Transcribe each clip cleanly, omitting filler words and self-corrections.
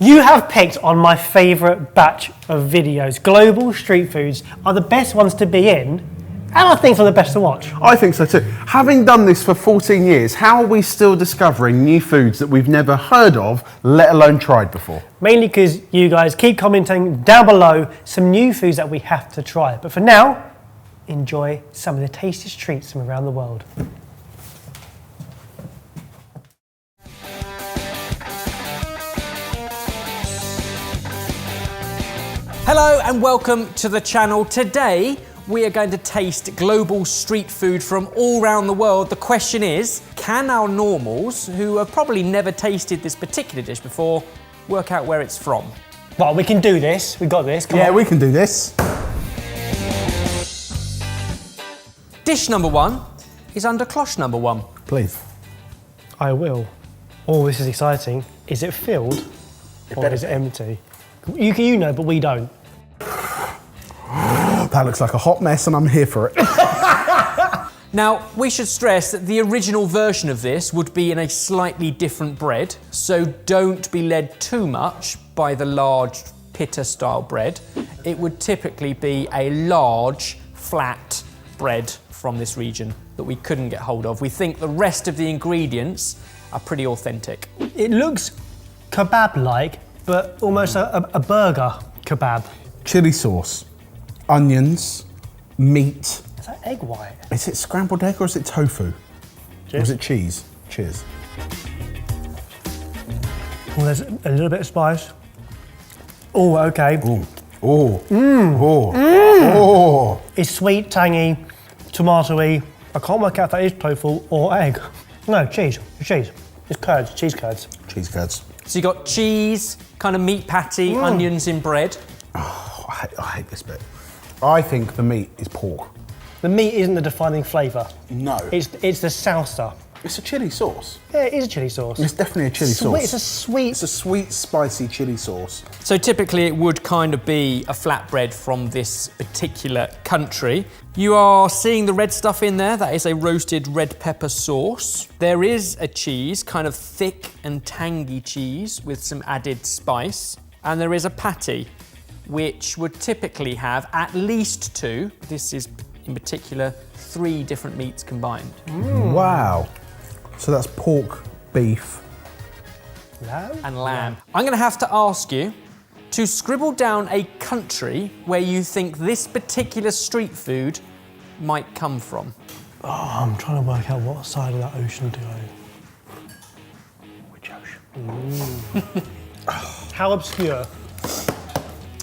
You have picked on my favourite batch of videos. Global street foods are the best ones to be in, and I think they're the best to watch. I think so too. Having done this for 14 years, how are we still discovering new foods that we've never heard of, let alone tried before? Mainly because you guys keep commenting down below some new foods that we have to try. But for now, enjoy some of the tastiest treats from around the world. Hello and welcome to the channel. Today we are going to taste global street food from all around the world. The question is, can our normals, who have probably never tasted this particular dish before, work out where it's from? Well, we can do this. We got this. Come on. We can do this. Dish number one is under cloche number one. Please. I will. Oh, this is exciting. Is it filled or is it empty? You know, but we don't. That looks like a hot mess and I'm here for it. Now, we should stress that the original version of this would be in a slightly different bread, so don't be led too much by the large pita-style bread. It would typically be a large, flat bread from this region that we couldn't get hold of. We think the rest of the ingredients are pretty authentic. It looks kebab-like, but almost a burger kebab. Chili sauce, onions, meat. Is that egg white? Is it scrambled egg or is it tofu? Cheers. Or is it cheese? Cheers. Oh, there's a little bit of spice. Oh, okay. Ooh. Oh. Oh. Oh. It's sweet, tangy, tomatoey. I can't work out if that is tofu or egg. No, cheese. It's cheese. It's curds, cheese curds. Cheese curds. So you got cheese, kind of meat patty, onions in bread. Oh, I hate this bit. I think the meat is pork. The meat isn't the defining flavour. No. It's the salsa. It's a chili sauce. Yeah, it is a chili sauce. It's definitely a chili sauce. It's a sweet... It's a sweet, spicy chili sauce. So typically it would kind of be a flatbread from this particular country. You are seeing the red stuff in there. That is a roasted red pepper sauce. There is a cheese, kind of thick and tangy cheese with some added spice. And there is a patty, which would typically have at least two. This is in particular 3 different meats combined. Wow. So that's pork, beef, and lamb. I'm going to have to ask you to scribble down a country where you think this particular street food might come from. Oh, I'm trying to work out what side of that ocean to go. Which ocean? How obscure?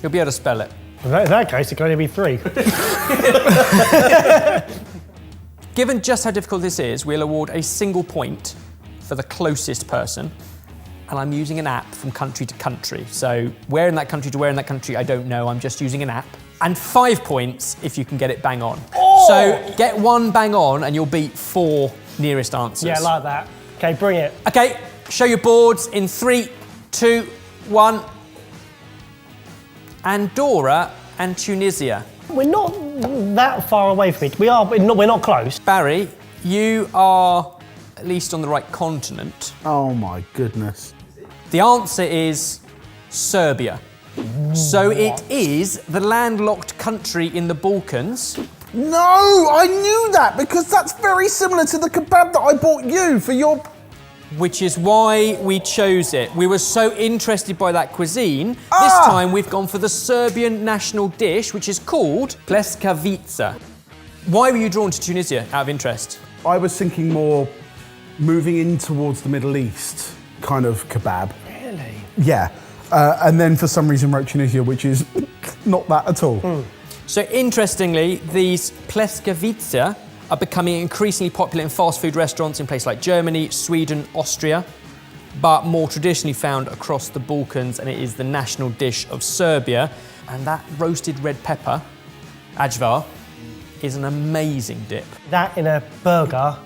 You'll be able to spell it. In that case, it can only be 3. Given just how difficult this is, we'll award a single point for the closest person. And I'm using an app from country to country. So where in that country to where in that country, I don't know. I'm just using an app. And 5 points if you can get it bang on. Oh! So get 1 bang on and you'll beat 4 nearest answers. Yeah, like that. Okay, bring it. Okay, show your boards in 3, 2, 1. Andorra and Tunisia. We're not that far away from it. We are, but we're not close. Barry, you are at least on the right continent. Oh my goodness. The answer is Serbia. So it is the landlocked country in the Balkans. No, I knew that because that's very similar to the kebab that I bought you for your... Which is why we chose it. We were so interested by that cuisine. This time we've gone for the Serbian national dish, which is called pleskavica. Why were you drawn to Tunisia, out of interest? I was thinking more moving in towards the Middle East kind of kebab. Really? Yeah. And then for some reason wrote Tunisia, which is not that at all. So interestingly, these pleskavica are becoming increasingly popular in fast food restaurants in places like Germany, Sweden, Austria, but more traditionally found across the Balkans, and it is the national dish of Serbia. And that roasted red pepper, ajvar, is an amazing dip. That in a burger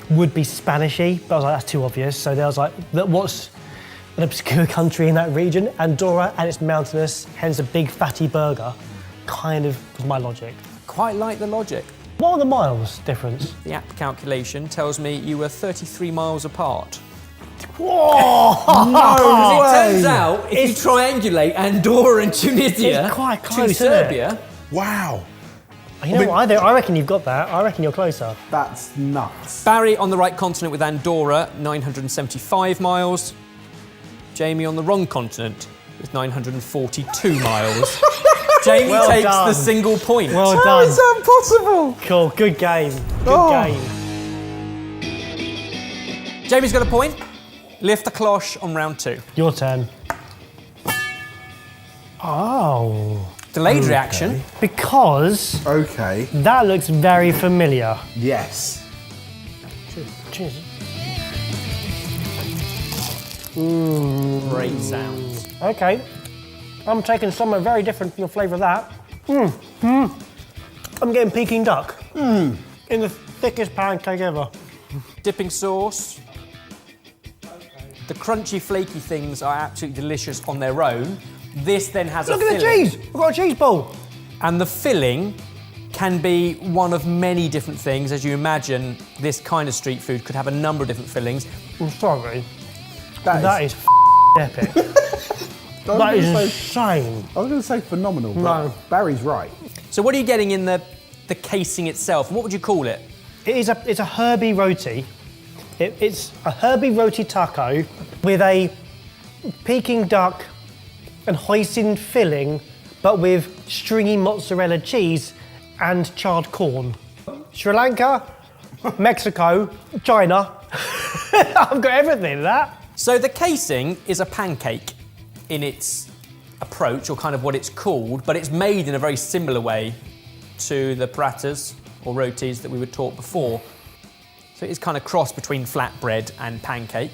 would be Spanishy, but I was like, that's too obvious. So there was like, what's an obscure country in that region? Andorra, and it's mountainous, hence a big fatty burger, kind of was my logic. Quite like the logic. What are the miles difference? The app calculation tells me you were 33 miles apart. Whoa! No It way. turns out, if you triangulate Andorra and Tunisia It's quite to close, isn't it? Serbia, Wow. You know what? I reckon you've got that. I reckon you're closer. That's nuts. Barry on the right continent with Andorra, 975 miles. Jamie on the wrong continent with 942 miles. Jamie Well takes done. the single point. Well How done. is that possible? Cool. Good game. Good game. Jamie's got a point. Lift the cloche on round 2. Your turn. Oh. Delayed reaction. Because Okay. that looks very familiar. Yes. Cheers. Great sounds. Okay. I'm taking somewhere very different from the flavour of that. I'm getting Peking duck. In the thickest pancake ever. Dipping sauce. The crunchy, flaky things are absolutely delicious on their own. This then has Look a at the filling. cheese! We've got a cheese ball. And the filling can be one of many different things. As you imagine, this kind of street food could have a number of different fillings. I'm sorry. That That is epic. That is insane. I was going to say phenomenal, but No. Barry's right. So what are you getting in the casing itself? What would you call it? It's a herby roti. It's a herby roti taco with a Peking duck and hoisin filling, but with stringy mozzarella cheese and charred corn. Sri Lanka, Mexico, China. I've got everything in that. So the casing is a pancake in its approach, or kind of what it's called, but it's made in a very similar way to the parathas or rotis that we were taught before. So it's kind of cross between flatbread and pancake,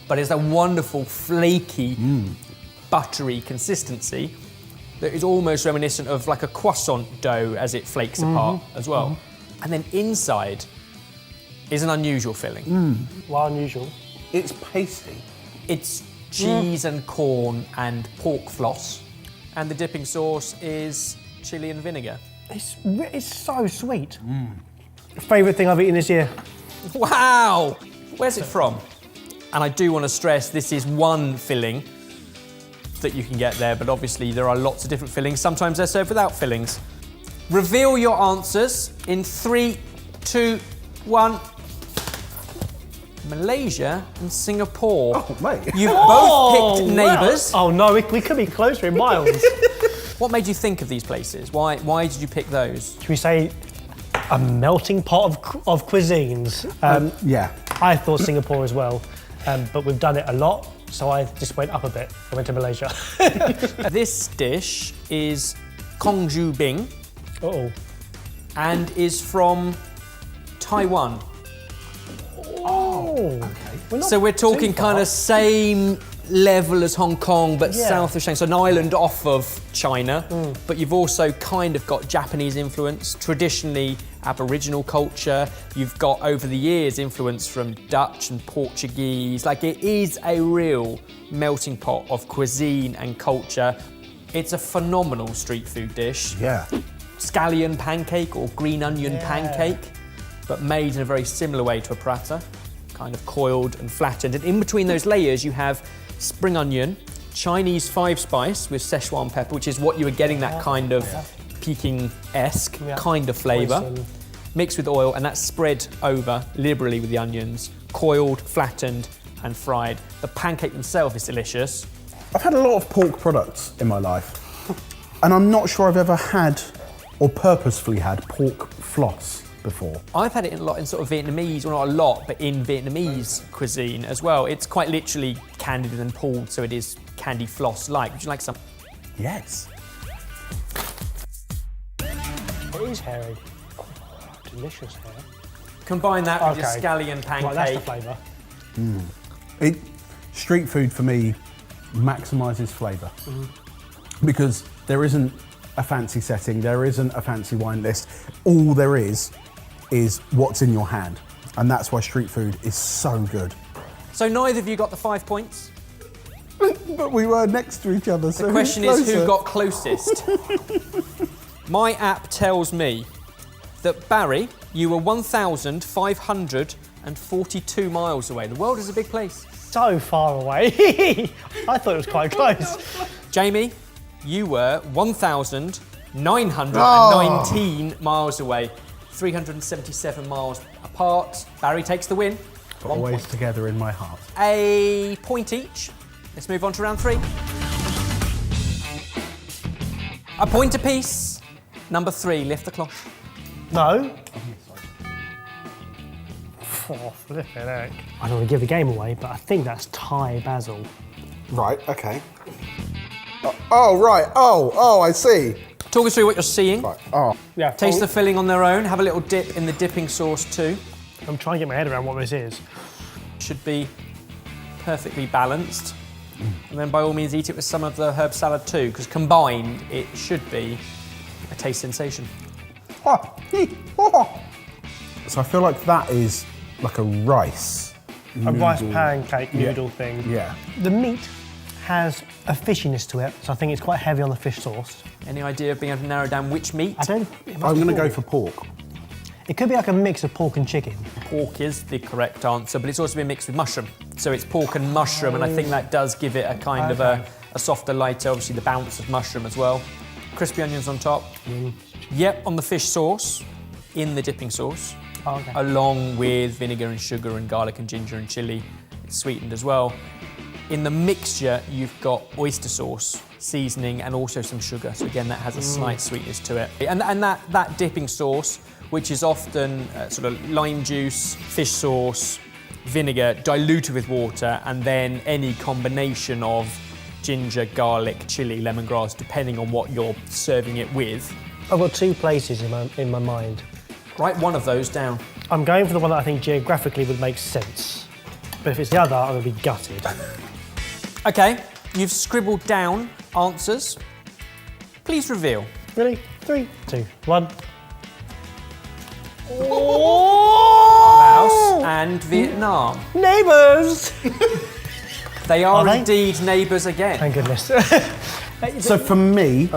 but it's a wonderful, flaky, buttery consistency that is almost reminiscent of like a croissant dough as it flakes apart as well. And then inside is an unusual filling. Well, unusual. It's pasty. It's cheese and corn and pork floss, and the dipping sauce is chili and vinegar. It's so sweet. Favourite thing I've eaten this year. Wow! Where's it from? And I do want to stress this is one filling that you can get there, but obviously there are lots of different fillings. Sometimes they're served without fillings. Reveal your answers in 3, 2, 1. Malaysia and Singapore. Oh, mate. You've both picked neighbours. Oh no, we could be closer in miles. What made you think of these places? Why did you pick those? Should we say a melting pot of cuisines? Yeah. I thought Singapore as well, but we've done it a lot, so I just went up a bit. I went to Malaysia. This dish is Kongju Bing Uh-oh. and is from Taiwan. Oh. Okay. So we're talking kind of same level as Hong Kong, but Yeah. south of Shanghai, so an island off of China. But you've also kind of got Japanese influence, traditionally Aboriginal culture. You've got over the years influence from Dutch and Portuguese. Like it is a real melting pot of cuisine and culture. It's a phenomenal street food dish. Yeah. Scallion pancake or green onion pancake, but made in a very similar way to a paratha, kind of coiled and flattened. And in between those layers, you have spring onion, Chinese 5-spice with Szechuan pepper, which is what you were getting, that kind of Peking-esque kind of flavour, Hoisin. mixed with oil, and that's spread over liberally with the onions, coiled, flattened, and fried. The pancake themselves is delicious. I've had a lot of pork products in my life, and I'm not sure I've ever had or purposefully had pork floss before. I've had it a lot in sort of Vietnamese, well not a lot, but in Vietnamese cuisine as well. It's quite literally candied and then pulled, so it is candy floss-like. Would you like some? Yes. It is hairy. Oh, delicious hair. Combine that with your Okay. scallion pancake. Right, that's the flavour. Street food for me maximises flavour because there isn't a fancy setting, there isn't a fancy wine list. All there is what's in your hand, and that's why street food is so good. So neither of you got the 5 points. But we were next to each other, so The question is who got closest. My app tells me that Barry, you were 1,542 miles away. The world is a big place. so far away. I thought it was quite close. Jamie, you were 1,919 miles away, 377 miles apart. Barry takes the win. But always together in my heart. A point each. Let's move on to round 3. A point apiece. Number 3, lift the cloche. No. Oh, flipping heck. I don't want to give the game away, but I think that's Thai basil. Right, okay. Oh, right. Oh, I see. Talk us through what you're seeing. Right, oh. Yeah. Taste the filling on their own. Have a little dip in the dipping sauce too. I'm trying to get my head around what this is. Should be perfectly balanced. And then by all means eat it with some of the herb salad too, because combined it should be a taste sensation. So I feel like that is like a rice. A rice pancake noodle thing. Yeah. The meat has a fishiness to it, so I think it's quite heavy on the fish sauce. Any idea of being able to narrow down which meat? I'm going to go for pork. It could be like a mix of pork and chicken. Pork is the correct answer, but it's also been mixed with mushroom. So it's pork and mushroom, and I think that does give it a kind of a softer, lighter, obviously the bounce of mushroom as well. Crispy onions on top. Yep, on the fish sauce, in the dipping sauce, along with vinegar and sugar and garlic and ginger and chilli. It's sweetened as well. In the mixture, you've got oyster sauce, seasoning, and also some sugar. So again, that has a slight sweetness to it. And that dipping sauce, which is often sort of lime juice, fish sauce, vinegar, diluted with water, and then any combination of ginger, garlic, chilli, lemongrass, depending on what you're serving it with. I've got 2 places in my mind. Write one of those down. I'm going for the one that I think geographically would make sense. But if it's the other, I'm going to be gutted. Okay, you've scribbled down answers. Please reveal. Ready? 3, 2, 1. Laos and Vietnam. Neighbours! They are they? indeed neighbours again. Thank goodness. So for me,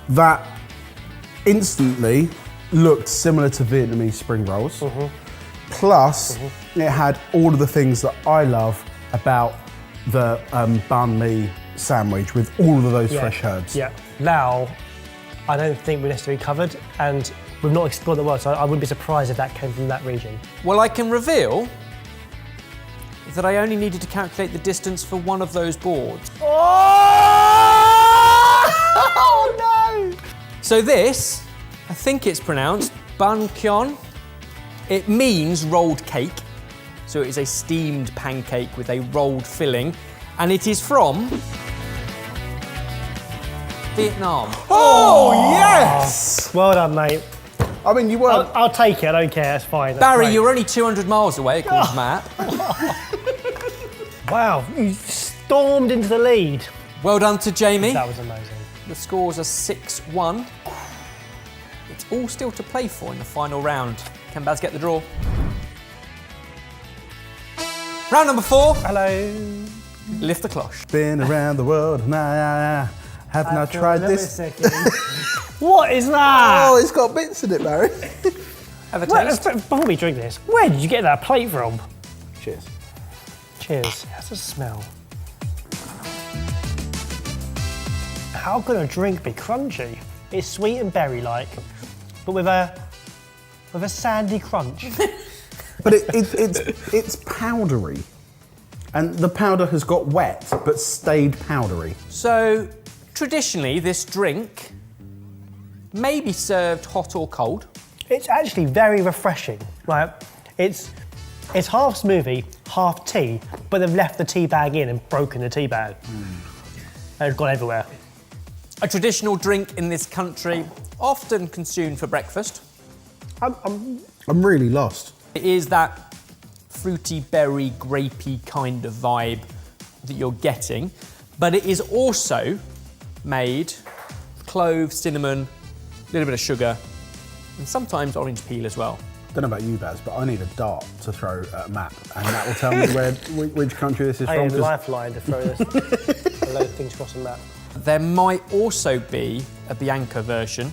that instantly looked similar to Vietnamese spring rolls. Plus, it had all of the things that I love about the banh mi sandwich with all of those fresh herbs. Yeah. Lao, I don't think we're necessarily covered, and we've not explored the world, so I wouldn't be surprised if that came from that region. Well, I can reveal that I only needed to calculate the distance for one of those boards. Oh no! So this, I think it's pronounced bun kyon. It means rolled cake. So it is a steamed pancake with a rolled filling, and it is from Vietnam. Oh, yes! Well done, mate. I mean, you weren't... I'll take it, I don't care, it's fine. That's Barry, great. you're only 200 miles away, according to Matt. Wow, you stormed into the lead. Well done to Jamie. That was amazing. The scores are 6-1. It's all still to play for in the final round. Can Baz get the draw? Round number 4. Hello. Lift the cloche. Been around the world and I have not tried this. What is that? Oh, it's got bits in it, Barry. Have a taste. Before we drink this, where did you get that plate from? Cheers. Cheers. How's the smell? How can a drink be crunchy? It's sweet and berry-like, but with a sandy crunch. But it's powdery. And the powder has got wet, but stayed powdery. So, traditionally, this drink may be served hot or cold. It's actually very refreshing. Like, it's half smoothie, half tea, but they've left the tea bag in and broken the tea bag. And it's gone everywhere. A traditional drink in this country, often consumed for breakfast. I'm really lost. It is that fruity, berry, grapey kind of vibe that you're getting, but it is also made with cloves, cinnamon, a little bit of sugar, and sometimes orange peel as well. Don't know about you, Baz, but I need a dart to throw at a map, and that will tell me which country this is I from. need a lifeline to throw this a load of things across the map. There might also be a Bianca version,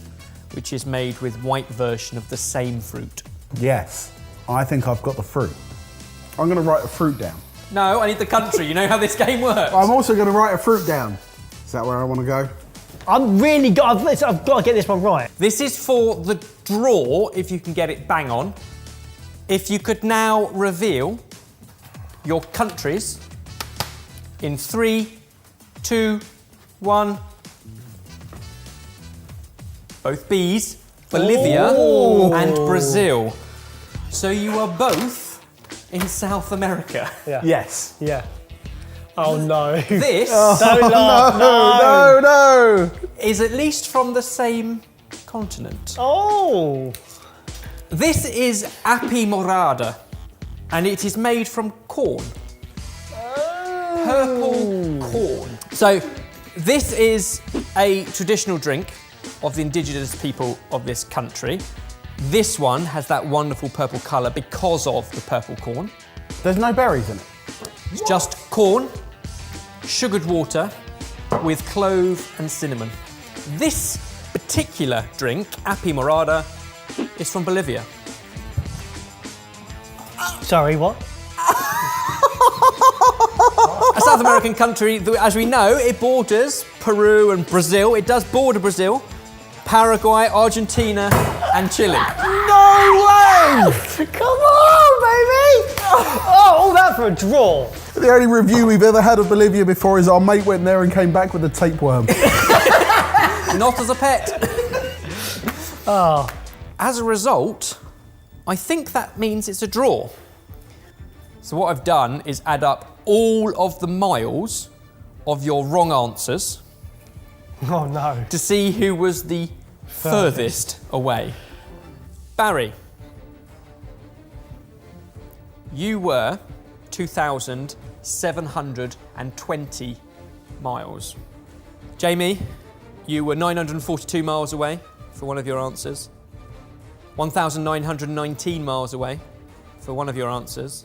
which is made with white version of the same fruit. Yes, I think I've got the fruit. I'm going to write a fruit down. No, I need the country. You know how this game works. I'm also going to write a fruit down. Is that where I want to go? I've got to get this one right. This is for the draw, if you can get it bang on. If you could now reveal your countries in 3, 2, 1. Both B's, Bolivia and Brazil. So you are both in South America. Yeah. Yes. Yeah. Oh no. This Don't laugh. No. is at least from the same continent. Oh. This is api morada, and it is made from corn. Purple corn. So this is a traditional drink of the indigenous people of this country. This one has that wonderful purple colour because of the purple corn. There's no berries in it. It's just corn, sugared water with clove and cinnamon. This particular drink, api morada, is from Bolivia. Sorry, what? A South American country that, as we know, it borders Peru and Brazil. It does border Brazil, Paraguay, Argentina, and Chile. No way! Come on, baby! Oh, all that for a draw. The only review we've ever had of Bolivia before is our mate went there and came back with a tapeworm. Not as a pet. Oh. As a result, I think that means it's a draw. So what I've done is add up all of the miles of your wrong answers Oh no. to see who was the furthest away. Barry, you were 2,720 miles. Jamie, you were 942 miles away for one of your answers. 1,919 miles away for one of your answers.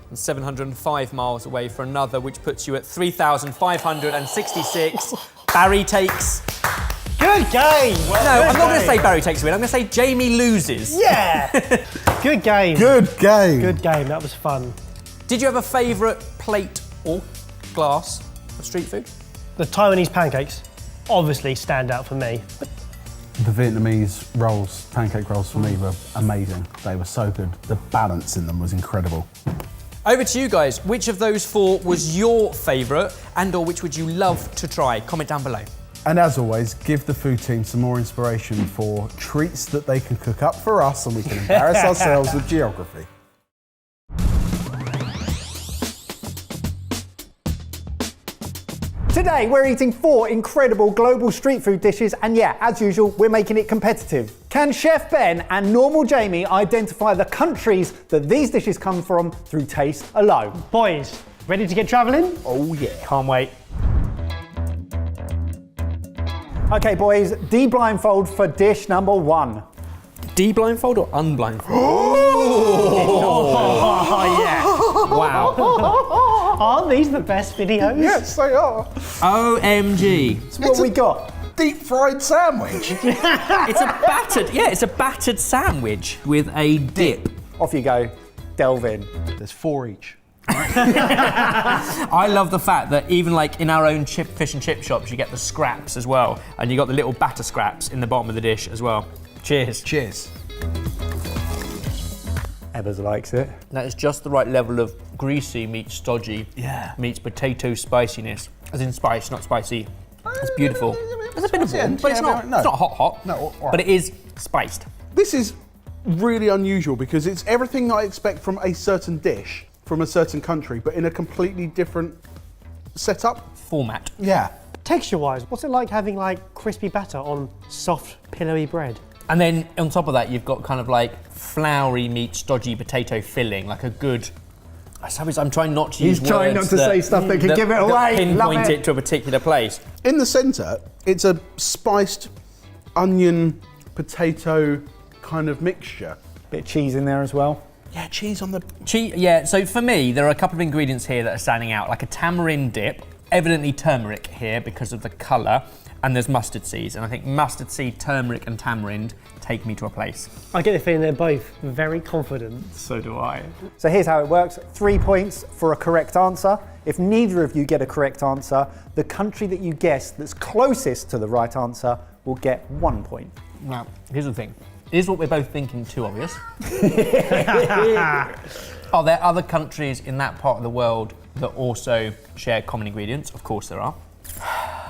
And 705 miles away for another, which puts you at 3,566. Barry takes... Good game. No, I'm not going to say Barry takes a win. I'm going to say Jamie loses. Yeah. Good game. Good game. Good game. That was fun. Did you have a favourite plate or glass of street food? The Taiwanese pancakes obviously stand out for me. The Vietnamese rolls, pancake rolls for me were amazing. They were so good. The balance in them was incredible. Over to you guys. Which of those four was your favourite and or which would you love to try? Comment down below. And as always, give the food team some more inspiration for treats that they can cook up for us and we can embarrass ourselves with geography. Today we're eating 4 incredible global street food dishes and yeah, as usual, we're making it competitive. Can Chef Ben and Normal Jamie identify the countries that these dishes come from through taste alone? Boys, ready to get travelling? Oh yeah. Can't wait. Okay boys, de-blindfold for dish number 1. De-blindfold or unblindfold? Oh, yeah. Wow. Aren't these the best videos? Yes, they are. OMG. So what we got? Deep fried sandwich. It's a battered sandwich with a dip. Off you go, delve in. There's 4 each. I love the fact that even like in our own fish and chip shops, you get the scraps as well. And you got the little batter scraps in the bottom of the dish as well. Cheers. Cheers. Ebbers likes it. That is just the right level of greasy meets stodgy, meets potato spiciness. As in spice, not spicy. It's beautiful. There's a bit of warm, but it's not hot. No, all right. But it is spiced. This is really unusual because it's everything that I expect from a certain dish, from a certain country, but in a completely different setup. Format. Yeah. Texture-wise, what's it like having like crispy batter on soft, pillowy bread? And then on top of that, you've got kind of like floury meets stodgy potato filling, like a good... I suppose I'm trying not to use He's trying not words to say stuff that can give it away. Pinpoint Love it to a particular place. In the centre, it's a spiced onion, potato kind of mixture. Bit of cheese in there as well. Yeah, cheese on the... Yeah, so for me, there are a couple of ingredients here that are standing out, like a tamarind dip. evidently turmeric here because of the colour, and there's mustard seeds. And I think mustard seed, turmeric and tamarind take me to a place. I get the feeling they're both very confident. So do I. So here's how it works. 3 points for a correct answer. If neither of you get a correct answer, the country that you guess that's closest to the right answer will get 1 point. Now, here's the thing. Is what we're both thinking too obvious? Are there other countries in that part of the world that also share common ingredients? Of course there are.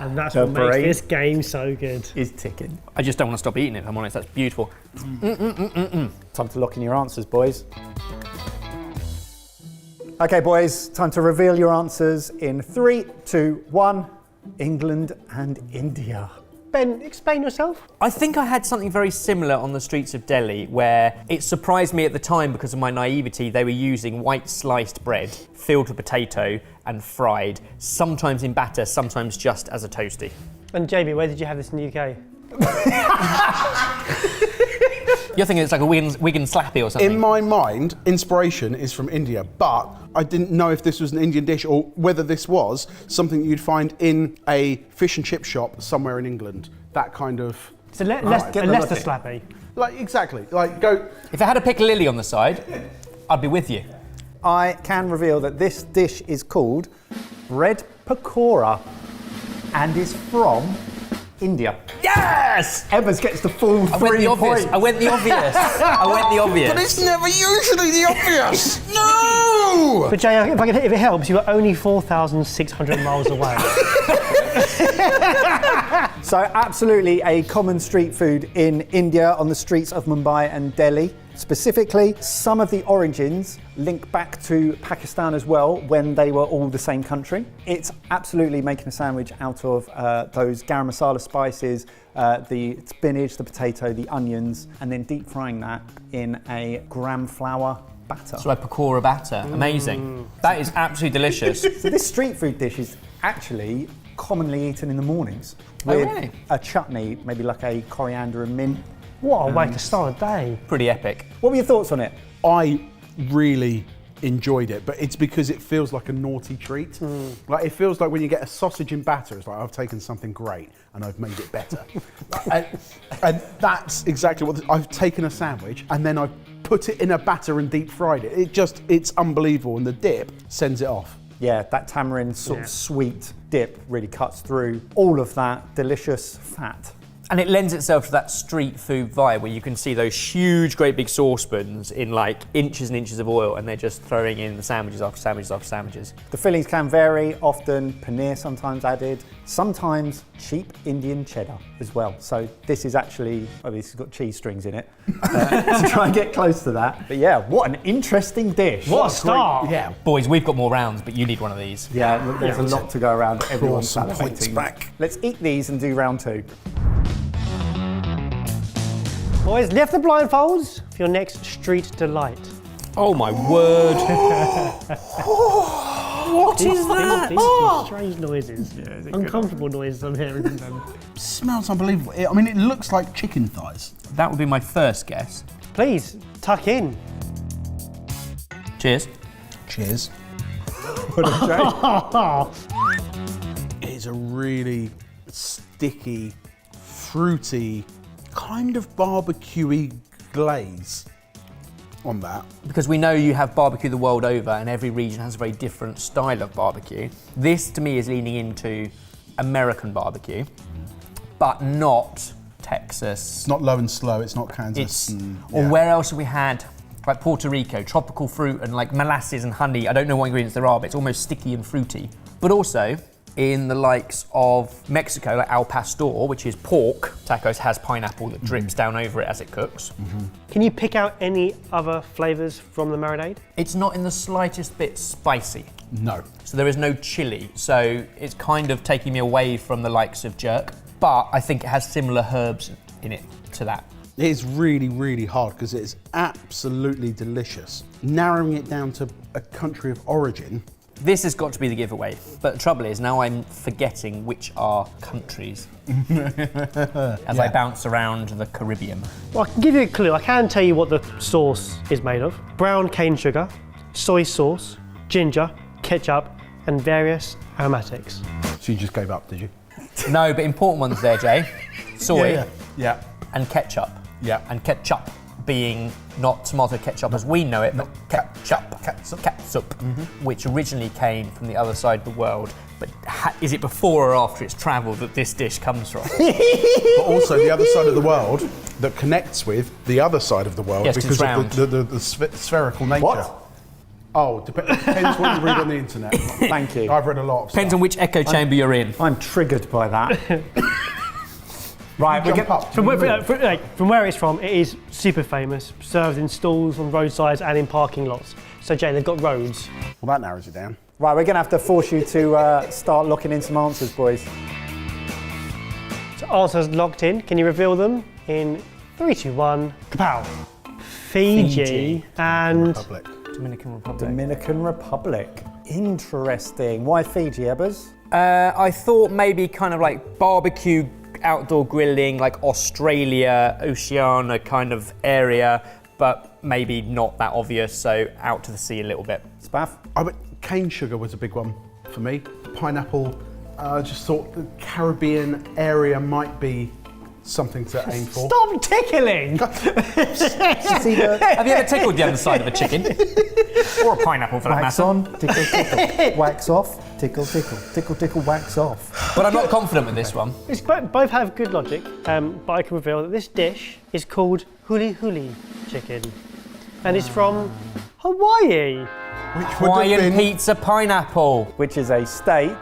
And that's The what makes brain this game so good. is ticking. I just don't want to stop eating it, if I'm honest. That's beautiful. Time to lock in your answers, boys. Okay, boys, time to reveal your answers in 3, 2, 1. England and India. Ben, explain yourself. I think I had something very similar on the streets of Delhi, where it surprised me at the time because of my naivety. They were using white sliced bread filled with potato and fried, sometimes in batter, sometimes just as a toasty. And Jamie, where did you have this in the UK? You're thinking it's like a Wigan slappy or something. In my mind, inspiration is from India, but I didn't know if this was an Indian dish or whether this was something you'd find in a fish and chip shop somewhere in England. That kind of... It's a Leicester slappy. Like, exactly. Like, go... If it had a piccalilli on the side, I'd be with you. I can reveal that this dish is called bread pakora and is from India. Yes! Evans gets the full I went 3 the obvious. points. I went the obvious. I went the obvious. But it's never usually the obvious! No! But Jay, if it helps, you were only 4,600 miles away. So absolutely a common street food in India on the streets of Mumbai and Delhi. Specifically, some of the origins link back to Pakistan as well when they were all the same country. It's absolutely making a sandwich out of those garam masala spices, the spinach, the potato, the onions, and then deep frying that in a gram flour batter. So a pakora batter. Amazing. That is absolutely delicious. So this street food dish is actually commonly eaten in the mornings with really? a chutney, maybe like a coriander and mint. What a way to start a day. Pretty epic. What were your thoughts on it? I really enjoyed it, but it's because it feels like a naughty treat. Like, it feels like when you get a sausage in batter, it's like, I've taken something great and I've made it better. and that's exactly what I've taken a sandwich and then I've put it in a batter and deep fried it. It's unbelievable, and the dip sends it off. Yeah, that tamarind sort of sweet dip really cuts through all of that delicious fat. And it lends itself to that street food vibe where you can see those huge, great big saucepans in like inches and inches of oil, and they're just throwing in the sandwiches after sandwiches after sandwiches. The fillings can vary, often paneer sometimes added, sometimes cheap Indian cheddar as well. So this is actually, this has got cheese strings in it, to try and get close to that. But yeah, what an interesting dish. What a start. Yeah. Boys, we've got more rounds, but you need one of these. Yeah, look, there's a lot to go around. Everyone's some points salivating. back. Let's eat these and do round 2. Boys, lift the blindfolds for your next street delight. Oh my word. What is These that? are strange noises. Uncomfortable noises I'm hearing from them. Smells unbelievable. I mean, it looks like chicken thighs. That would be my first guess. Please, tuck in. Cheers. Cheers. It's a really sticky, fruity, kind of barbecue-y glaze on that. Because we know you have barbecue the world over and every region has a very different style of barbecue. This to me is leaning into American barbecue, but not Texas. It's not low and slow, it's not Kansas. It's, yeah. or where else have we had? Like Puerto Rico, tropical fruit and like molasses and honey. I don't know what ingredients there are, but it's almost sticky and fruity. But also, in the likes of Mexico, like al pastor, which is pork tacos, has pineapple that drips down over it as it cooks. Can you pick out any other flavours from the marinade? It's not in the slightest bit spicy. No. So there is no chili. So it's kind of taking me away from the likes of jerk. But I think it has similar herbs in it to that. It is really, really hard because it's absolutely delicious. Narrowing it down to a country of origin. This has got to be the giveaway. But the trouble is, now I'm forgetting which are countries as I bounce around the Caribbean. Well, I can give you a clue. I can tell you what the sauce is made of. Brown cane sugar, soy sauce, ginger, ketchup, and various aromatics. So you just gave up, did you? No, but important ones there, Jay. Soy Yeah. and ketchup. Yeah. And ketchup being not tomato ketchup as we know it, but ketchup. Catsup. Which originally came from the other side of the world. But is it before or after it's travelled that this dish comes from? But also the other side of the world that connects with the other side of the world Yes, it's because round. of the spherical nature. What? Oh, depends what you read on the internet. Thank you. I've read a lot of Depends stuff. on which echo chamber you're in. I'm triggered by that. Right, Jump up. From where it's from, it is super famous, served in stalls, on roadsides and in parking lots. So Jay, they've got roads. Well, that narrows it down. Right, we're going to have to force you to start locking in some answers, boys. So answers locked in. Can you reveal them in 3, 2, 1, kapow. Fiji and Public. Dominican Republic. Dominican Republic. Interesting. Why Fiji, Ebbers? I thought maybe kind of like barbecue, outdoor grilling, like Australia, Oceania kind of area, but maybe not that obvious, so out to the sea a little bit. Spaff? Cane sugar was a big one for me. Pineapple, I just thought the Caribbean area might be something to aim for. stop tickling. Have you ever tickled the other side of a chicken? Or a pineapple for that Wax matter? on, tickle, tickle. Wax off, tickle, tickle. Tickle, tickle, wax off. But I'm not confident with this one. Both have good logic, but I can reveal that this dish is called huli chicken, and it's from Hawaii. Which would have Hawaiian been, pizza pineapple. Which is a state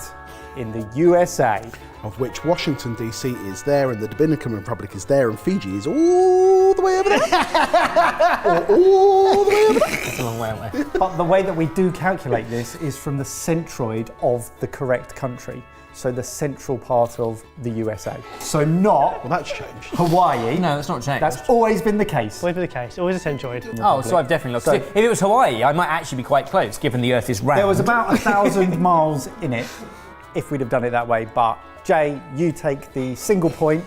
in the USA. of which Washington DC is there, and the Dominican Republic is there, and Fiji is all the way over there. Or all the way over there. That's a long way away. But the way that we do calculate this is from the centroid of the correct country. So the central part of the USA. So not Well, that's changed. Hawaii. No, that's not changed. That's always been the case. Always be the case. Always a centroid. Oh, so I've definitely lost. So- If it was Hawaii, I might actually be quite close, given the Earth is round. There was about 1,000 miles in it if we'd have done it that way. But Jay, you take the single point.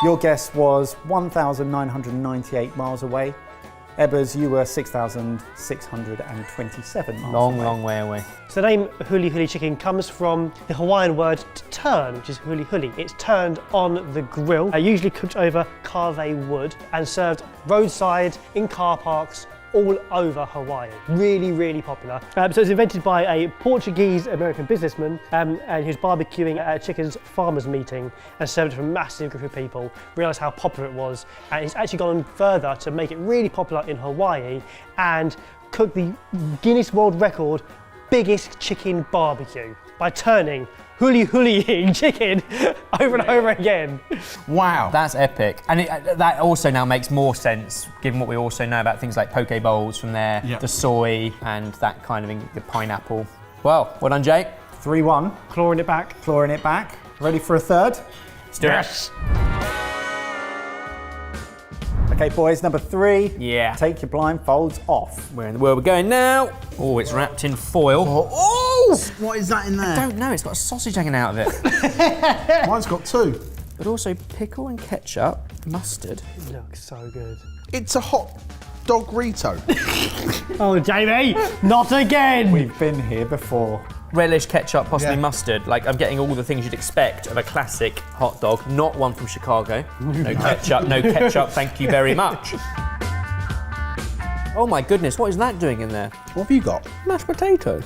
Your guess was 1,998 miles away. Ebbers, you were 6,627 miles long, away. long way away. So the name huli chicken comes from the Hawaiian word to turn, which is huli. It's turned on the grill, usually cooked over carve wood and served roadside, in car parks, all over Hawaii. Really, really popular. So it was invented by a Portuguese-American businessman and he was barbecuing at a chicken's farmers meeting and served it to a massive group of people, realised how popular it was, and he's actually gone further to make it really popular in Hawaii and cook the Guinness World Record biggest chicken barbecue by turning huli chicken over and over again. Wow. That's epic. And that also now makes more sense, given what we also know about things like poke bowls from there, Yep. the soy, and that kind of thing, the pineapple. Well done, Jake. 3-1, Clawing it back. clawing it back. Ready for a third? Let's do it. Okay, boys, number 3. Yeah. Take your blindfolds off. Where in the world we're going now? Oh, it's wrapped in foil. Oh! What is that in there? I don't know, it's got a sausage hanging out of it. Mine's got 2. But also pickle and ketchup, mustard. It looks so good. It's a hot dog Rito. Oh, Jamie, not again! We've been here before. Relish, ketchup, possibly Yeah. mustard. Like, I'm getting all the things you'd expect of a classic hot dog, not one from Chicago. No ketchup, thank you very much. Oh my goodness, what is that doing in there? What have you got? Mashed potato.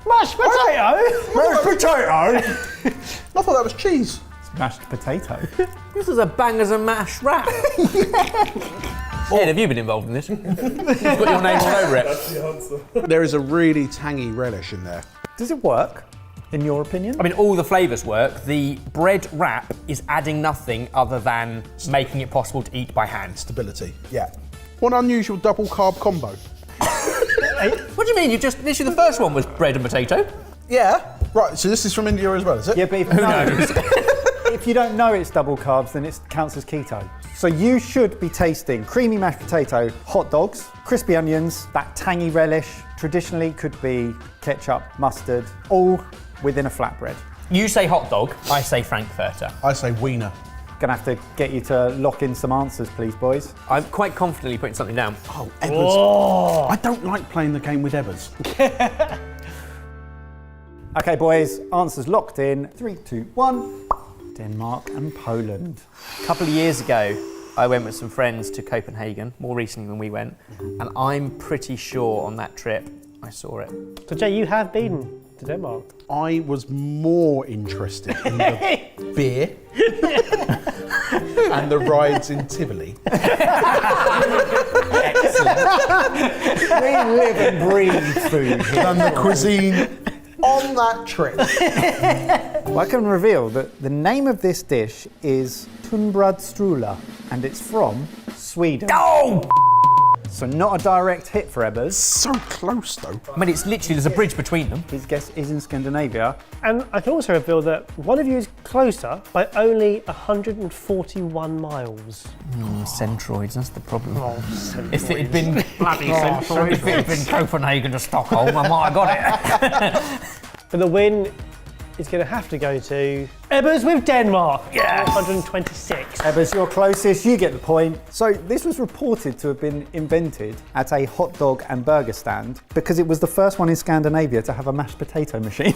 Mashed potato! Mashed potato! I thought that was cheese. Mashed potato. This is a bangers and mash wrap. Ed, have you been involved in this? You've got your name all over it. There is a really tangy relish in there. Does it work, in your opinion? I mean, all the flavours work. The bread wrap is adding nothing other than making it possible to eat by hand. Stability. Yeah. What an unusual double carb combo. What do you mean? You just literally the first one was bread and potato. Yeah. Right, so this is from India as well, is it? Yeah, but if you don't know it's double carbs, then it counts as keto. So you should be tasting creamy mashed potato, hot dogs, crispy onions, that tangy relish. Traditionally could be ketchup, mustard, all within a flatbread. You say hot dog, I say frankfurter. I say wiener. Gonna have to get you to lock in some answers, please, boys. I'm quite confidently putting something down. Oh, Ebbers. I don't like playing the game with Ebbers. Okay, boys, answers locked in. 3, 2, 1. Denmark and Poland. A couple of years ago, I went with some friends to Copenhagen, more recently than we went, and I'm pretty sure on that trip I saw it. So Jay, you have been to Denmark. I was more interested in the beer and the rides in Tivoli. We live and breathe food here. Than the cuisine on that trip. Well, I can reveal that the name of this dish is tunnbrödsstrula, and it's from Sweden. Oh! So not a direct hit for Ebbers. So close though. I mean, it's literally, there's a bridge between them. His guess is in Scandinavia. And I can also reveal that one of you is closer by only 141 miles. Centroids, that's the problem. Oh, If it had been bloody centroids. if it had been Copenhagen to Stockholm, I might have got it. But the win is going to have to go to Ebbers with Denmark. Yes. 126. Ebbers, you're closest, you get the point. So this was reported to have been invented at a hot dog and burger stand because it was the first one in Scandinavia to have a mashed potato machine.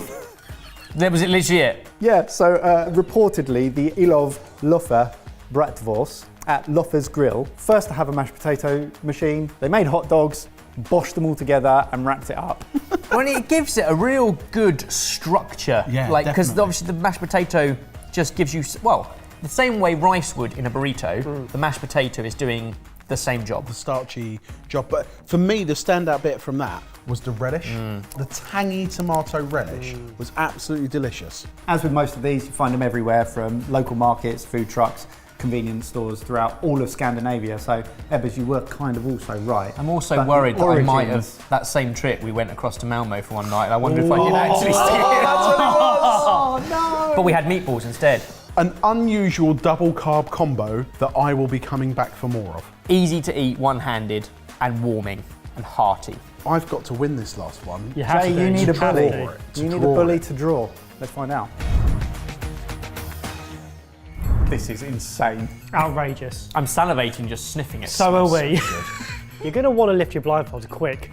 Was it legit? Yeah, so reportedly the Ilov Loffe Bratwurst at Loffe's Grill, first to have a mashed potato machine. They made hot dogs, boshed them all together and wrapped it up. Well, it gives it a real good structure. Yeah, because definitely. obviously the mashed potato just gives you, well, the same way rice would in a burrito, the mashed potato is doing the same job. Starchy job. But for me, the standout bit from that was the relish. The tangy tomato relish was absolutely delicious. As with most of these, you find them everywhere from local markets, food trucks, convenience stores throughout all of Scandinavia. So, Ebbers, you were kind of also right. I'm also But worried that I might origins- have, that same trip we went across to Malmo for one night, and I wonder if I did actually steal it. Oh, no! But we had meatballs instead. An unusual double carb combo that I will be coming back for more of. Easy to eat, one-handed, and warming, and hearty. I've got to win this last one. You have Jay, to. you need a have bully. to. You need a draw bully it. to draw. Let's find out. This is insane. Outrageous. I'm salivating just sniffing it. So are Smells we. so good. You're going to want to lift your blindfolds quick.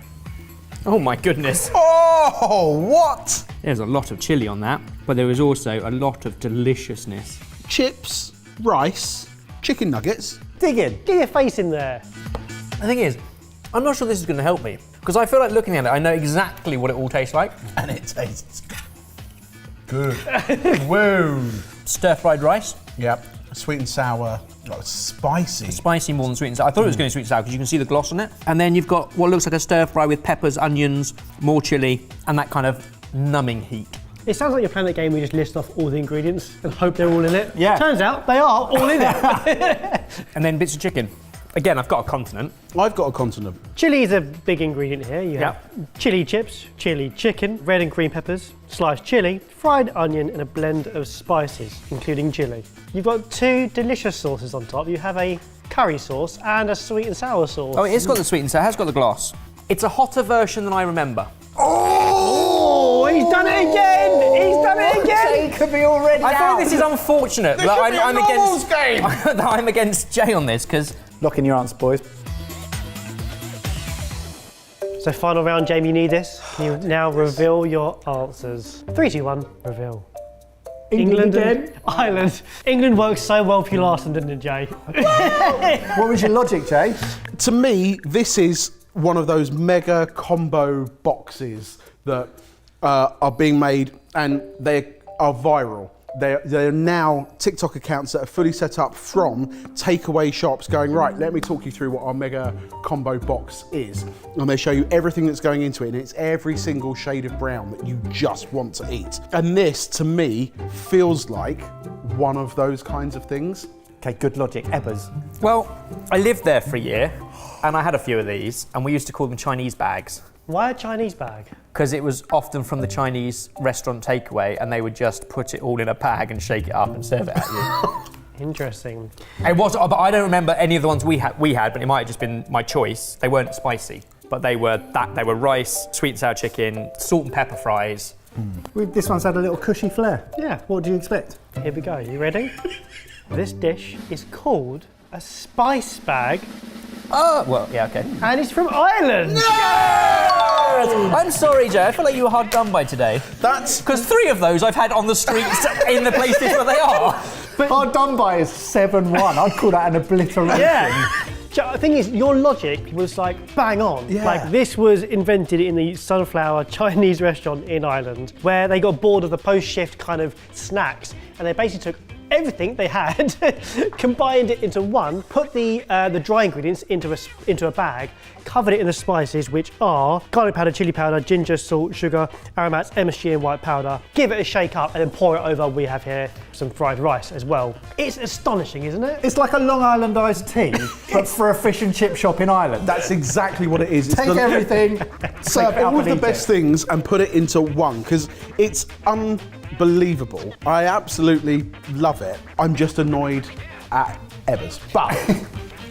Oh my goodness. Oh, what? There's a lot of chilli on that, but there is also a lot of deliciousness. Chips, rice, chicken nuggets. Dig in. Get your face in there. The thing is, I'm not sure this is going to help me, because I feel like looking at it, I know exactly what it all tastes like. And it tastes good. Whoa. Stir-fried rice, Yep. Sweet and sour. Oh, it's spicy. spicy more than sweet and sour. I thought it was going to be sweet and sour because you can see the gloss on it. And then you've got what looks like a stir-fry with peppers, onions, more chilli, and that kind of numbing heat. It sounds like you're playing a game where you just list off all the ingredients and hope they're all in it. Yeah. Turns out they are all in it. And then bits of chicken. Again, I've got a continent. I've got a continent. Chili is a big ingredient here. You have Yeah. chili chips, chili chicken, red and green peppers, sliced chili, fried onion, and a blend of spices, including chili. You've got two delicious sauces on top. You have a curry sauce and a sweet and sour sauce. Oh, it's got the sweet and sour, it has got the gloss. It's a hotter version than I remember. Oh, he's done it again! He's done it again! Jay could be already I out. think this is unfortunate that should be a I'm normals against game. that I'm against Jay on this because Lock in your answer, boys. So final round, Jamie, you need this. Can you now reveal your answers? 3, 2, 1, reveal. England and Ireland. England worked so well for you last time, didn't it, Jay? What was your logic, Jay? To me, this is one of those mega combo boxes that are being made and they are viral. They're now TikTok accounts that are fully set up from takeaway shops going, right, let me talk you through what our mega combo box is. And they show you everything that's going into it, and it's every single shade of brown that you just want to eat. And this, to me, feels like one of those kinds of things. Okay, good logic. Ebbers. well, I lived there for a year and I had a few of these and we used to call them Chinese bags Why a Chinese bag? because it was often from the Chinese restaurant takeaway and they would just put it all in a bag and shake it up and serve it at you. Interesting. It was, but I don't remember any of the ones we had, but it might have just been my choice. They weren't spicy, but they were rice, sweet and sour chicken, salt and pepper fries. This one's had a little cushy flair. Yeah. What do you expect? Here we go. You ready? This dish is called a spice bag Oh, well, yeah, okay. and it's from Ireland. I'm sorry, Joe. I feel like you were hard done by today. That's Because 3 of those I've had on the streets in the places where they are. Hard done by is 7-1. I'd call that an obliteration. Yeah. The thing is, your logic was like bang on. Yeah. Like this was invented in the Sunflower Chinese restaurant in Ireland, where they got bored of the post-shift kind of snacks, and they basically took everything they had, combined it into one, put the dry ingredients into a bag, covered it in the spices, which are garlic powder, chili powder, ginger, salt, sugar, aromats, MSG and white powder. Give it a shake up and then pour it over. We have here some fried rice as well. It's astonishing, isn't it? It's like a Long Island iced tea, but for a fish and chip shop in Ireland. That's exactly what it is. It's Take everything, serve it up all of and the eat best it. things and put it into one, because it's unbelievable. I absolutely love it. I'm just annoyed at Ebbers.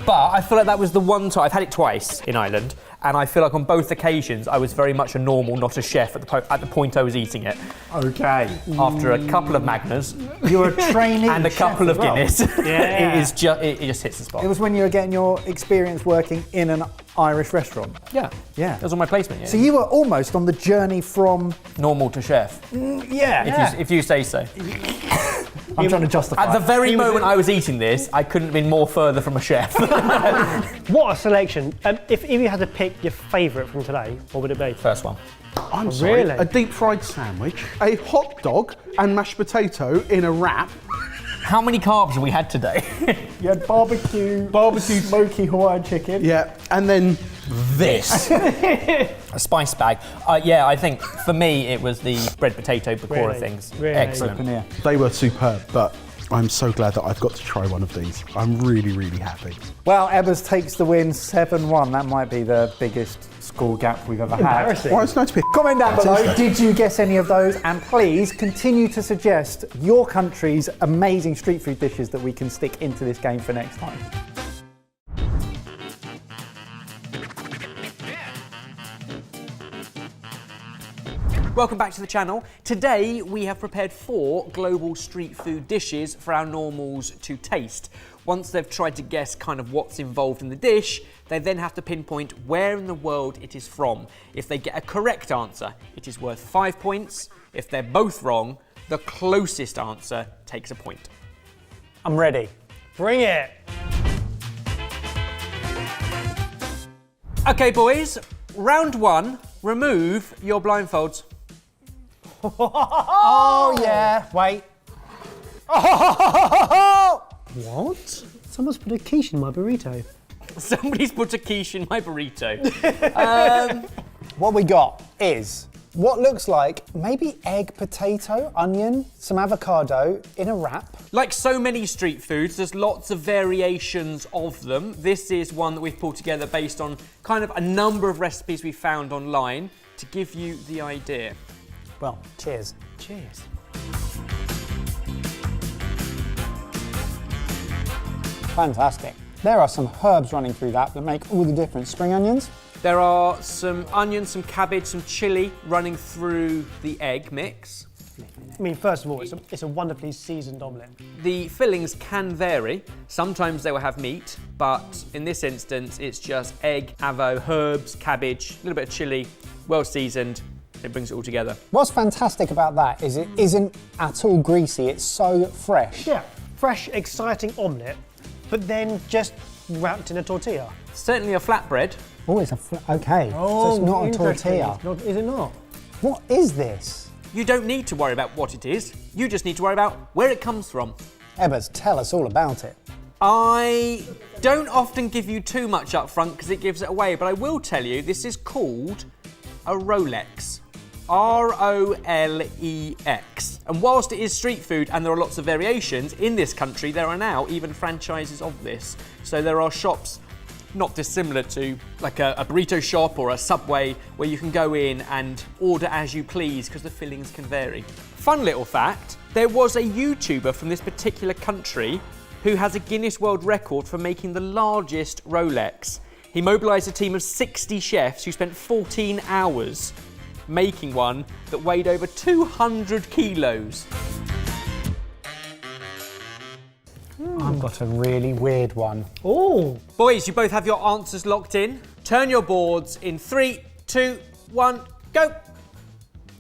But I feel like that was the one time, I've had it twice in Ireland, and I feel like on both occasions I was very much a normal, not a chef at the point I was eating it. Okay. After a couple of Magnas You're a trainee and a chef couple as of well. Guinness, Yeah. it just hits the spot. It was when you were getting your experience working in an Irish restaurant. Yeah. Yeah. That was on my placement, yeah. So you were almost on the journey from... Normal to chef, Yeah. if you say so. I'm trying to justify At the it. very moment I was eating this, I couldn't have been more further from a chef. What a selection. If you had to pick your favourite from today, what would it be? First one. I'm sorry. Really? A deep fried sandwich, a hot dog and mashed potato in a wrap. How many carbs have we had today? You had barbecue, smoky Hawaiian chicken. Yeah, and then this. A spice bag. Yeah, I think for me it was the bread potato pakora Really? things. Really? Excellent. Paneer. They were superb, but I'm so glad that I've got to try one of these. I'm really, really happy. Well, Ebbers takes the win 7-1. That might be the biggest score gap we've ever had. Embarrassing. Well, it's nice to be. Comment down below, did you guess any of those? And please continue to suggest your country's amazing street food dishes that we can stick into this game for next time. Welcome back to the channel. Today we have prepared 4 global street food dishes for our normals to taste. Once they've tried to guess kind of what's involved in the dish, they then have to pinpoint where in the world it is from. If they get a correct answer, it is worth 5 points. If they're both wrong, the closest answer takes a point. I'm ready. Bring it. Okay, boys, round 1, remove your blindfolds. Oh, yeah. Wait. What? Someone's put a quiche in my burrito. Somebody's put a quiche in my burrito. What we got is what looks like maybe egg, potato, onion, some avocado in a wrap. Like so many street foods, there's lots of variations of them. This is one that we've pulled together based on kind of a number of recipes we found online to give you the idea. Well, cheers. Cheers. Fantastic. There are some herbs running through that make all the difference. Spring onions. There are some onions, some cabbage, some chilli running through the egg mix. I mean, first of all, it's a wonderfully seasoned omelette. The fillings can vary. Sometimes they will have meat, but in this instance, it's just egg, avo, herbs, cabbage, a little bit of chilli, well seasoned. It brings it all together. What's fantastic about that is it isn't at all greasy, it's so fresh. Yeah, fresh, exciting omelette, but then just wrapped in a tortilla. Certainly a flatbread. Oh, it's okay. So it's not a interesting. tortilla. It's not, is it not? What is this? You don't need to worry about what it is. You just need to worry about where it comes from. Ebbers, tell us all about it. I don't often give you too much up front because it gives it away, but I will tell you this is called a Rolex. R-O-L-E-X. And whilst it is street food and there are lots of variations, in this country there are now even franchises of this. So there are shops not dissimilar to like a burrito shop or a Subway where you can go in and order as you please because the fillings can vary. Fun little fact, there was a YouTuber from this particular country who has a Guinness World Record for making the largest Rolex. He mobilised a team of 60 chefs who spent 14 hours making one that weighed over 200 kilos. I've got a really weird one. Oh, Boys, you both have your answers locked in. Turn your boards in 3, 2, 1, go.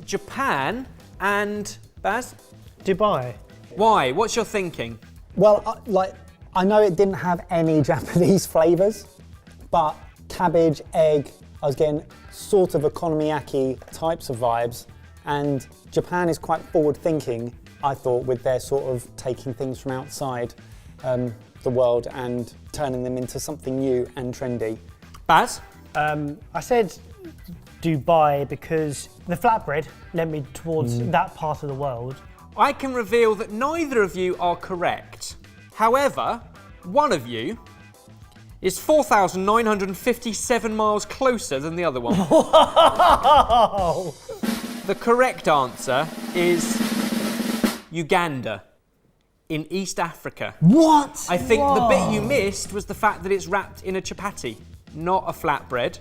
Japan and Baz? Dubai. Why? What's your thinking? Well, I know it didn't have any Japanese flavours, but cabbage, egg, I was getting sort of okonomiyaki types of vibes, and Japan is quite forward-thinking, I thought, with their sort of taking things from outside the world and turning them into something new and trendy. Baz? I said Dubai because the flatbread led me towards that part of the world. I can reveal that neither of you are correct. However, one of you is 4,957 miles closer than the other one. Oh! The correct answer is Uganda in East Africa. What? I think the bit you missed was the fact that it's wrapped in a chapati, not a flatbread.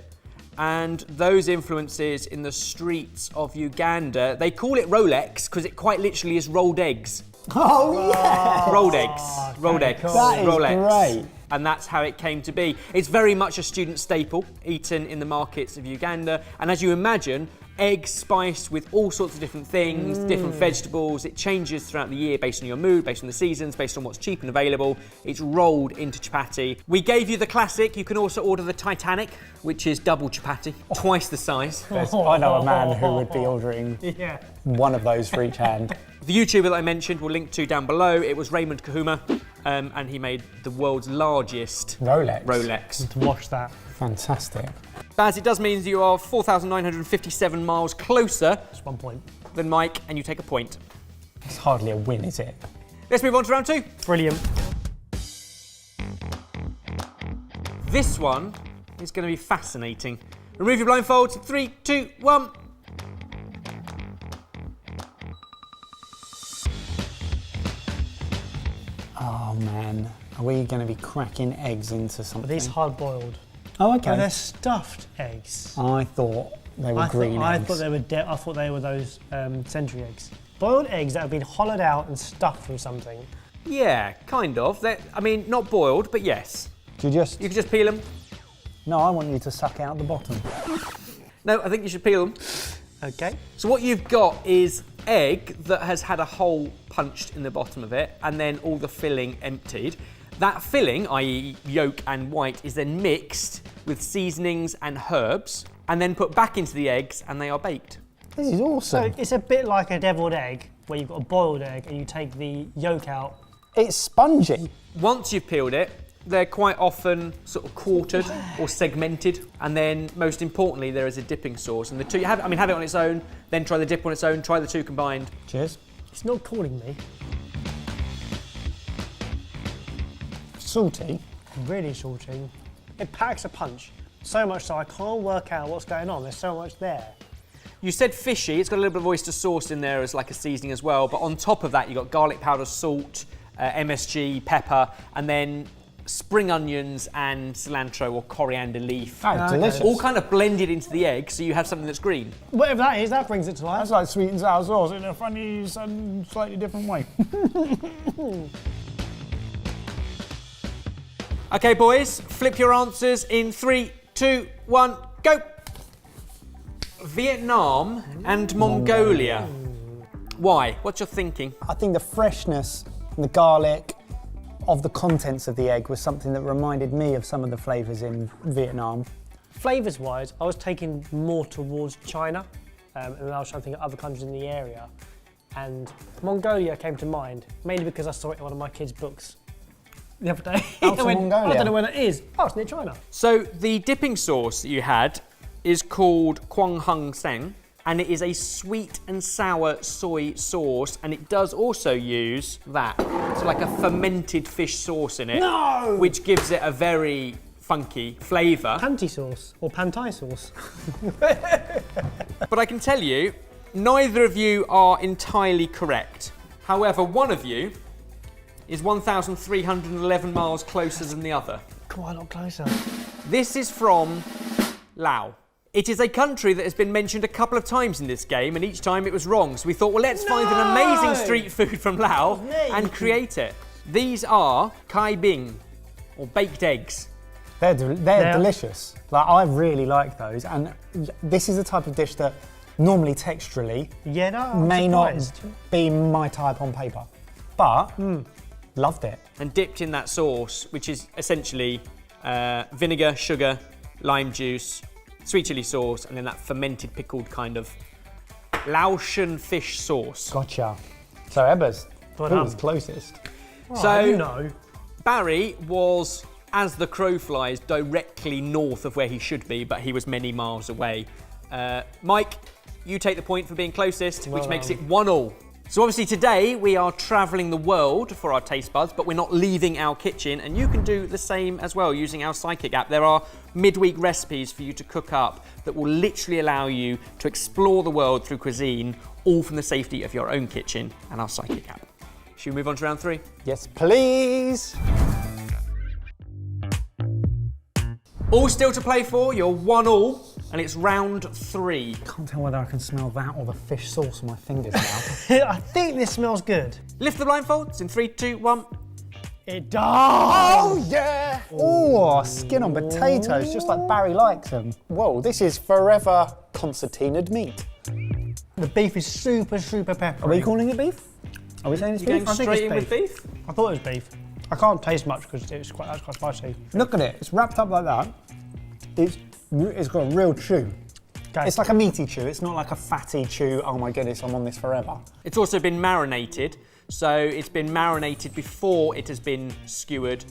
And those influences in the streets of Uganda, they call it Rolex because it quite literally is rolled eggs. Oh, yeah! Rolled eggs. Rolled eggs. cool. That is Rolex. great. And that's how it came to be. It's very much a student staple, eaten in the markets of Uganda. And as you imagine, eggs spiced with all sorts of different things, different vegetables. It changes throughout the year based on your mood, based on the seasons, based on what's cheap and available. It's rolled into chapati. We gave you the classic. You can also order the Titanic, which is double chapati, twice the size. I know a man who would be ordering Yeah. one of those for each hand. The YouTuber that I mentioned, we'll link to down below. It was Raymond Kahuma, and he made the world's largest Rolex. To watch that. Fantastic. Baz, it does mean you are 4,957 miles closer Just 1 point. than Mike, and you take a point. It's hardly a win, is it? Let's move on to round 2. Brilliant. This one is going to be fascinating. Remove your blindfolds. 3, 2, 1. Oh man, are we going to be cracking eggs into something? These hard-boiled. Oh, Oh, okay. they're stuffed eggs. I thought they were green I eggs. thought they were those century eggs. Boiled eggs that have been hollowed out and stuffed from something. Yeah, kind of. I mean, not boiled, but yes. Do you just? You can just peel them. No, I want you to suck out the bottom. No, I think you should peel them. Okay. So what you've got is egg that has had a hole punched in the bottom of it, and then all the filling emptied. That filling, i.e. yolk and white, is then mixed with seasonings and herbs, and then put back into the eggs, and they are baked. This is So awesome. it's a bit like a deviled egg, where you've got a boiled egg and you take the yolk out. It's spongy. Once you've peeled it, they're quite often sort of quartered or segmented, and then most importantly, there is a dipping sauce. And the two, have it on its own, then try the dip on its own, try the two combined. Cheers. It's not calling me. Salty. Really salty. It packs a punch. So much so I can't work out what's going on. There's so much there. You said fishy, it's got a little bit of oyster sauce in there as like a seasoning as well, but on top of that you've got garlic powder, salt, MSG, pepper, and then spring onions and cilantro or coriander leaf. Oh, delicious. All kind of blended into the egg, so you have something that's green. Whatever that is, that brings it to life. That's like sweet and sour sauce in a funny, slightly different way. Okay, boys, flip your answers in 3, 2, 1, go! Vietnam and Mongolia. Why? What's your thinking? I think the freshness and the garlic of the contents of the egg was something that reminded me of some of the flavours in Vietnam. Flavours-wise, I was taking more towards China, and then I was trying to think of other countries in the area. And Mongolia came to mind, mainly because I saw it in one of my kids' books the other day. Out I of went, Mongolia? I don't know where that is. Oh, it's near China. So the dipping sauce that you had is called Quang Hung Seng, and it is a sweet and sour soy sauce, and it does also use that. So like a fermented fish sauce in it, No! which gives it a very funky flavour. Panty sauce or pantai sauce. But I can tell you, neither of you are entirely correct. However, one of you is 1,311 miles closer than the other. Quite a lot closer. This is from Laos. It is a country that has been mentioned a couple of times in this game, and each time it was wrong. So we thought, well, let's find an amazing street food from Laos Me. and create it. These are kai bing, or baked eggs. They're delicious. Like, I really like those, and this is the type of dish that normally texturally Yeah, no, I'm may surprised. not be my type on paper, but loved it. And dipped in that sauce, which is essentially vinegar, sugar, lime juice, sweet chili sauce, and then that fermented pickled kind of Laotian fish sauce. Gotcha. So Ebbers, Well who done. was closest? So you know. Barry was, as the crow flies, directly north of where he should be, but he was many miles away. Mike, you take the point for being closest, which makes it 1-1. So obviously today we are travelling the world for our taste buds, but we're not leaving our kitchen, and you can do the same as well using our Sidekick app. There are midweek recipes for you to cook up that will literally allow you to explore the world through cuisine, all from the safety of your own kitchen and our Sidekick app. Should we move on to round 3? Yes, please. All still to play for, you're 1-1, and it's round 3. Can't tell whether I can smell that or the fish sauce on my fingers now. I think this smells good. Lift the blindfolds in 3, 2, 1. It does. Oh yeah! Oh, skin on potatoes, just like Barry likes them. Whoa, this is forever concertinaed meat. The beef is super, super peppery. Are we calling it beef? Are we saying it's You going beef? I think straight it's in with beef? I thought it was beef. I can't taste much because that's quite spicy. Look at it, it's wrapped up like that. It's got a real chew. Okay. It's like a meaty chew, it's not like a fatty chew, oh my goodness, I'm on this forever. It's also been marinated, so it's been marinated before it has been skewered.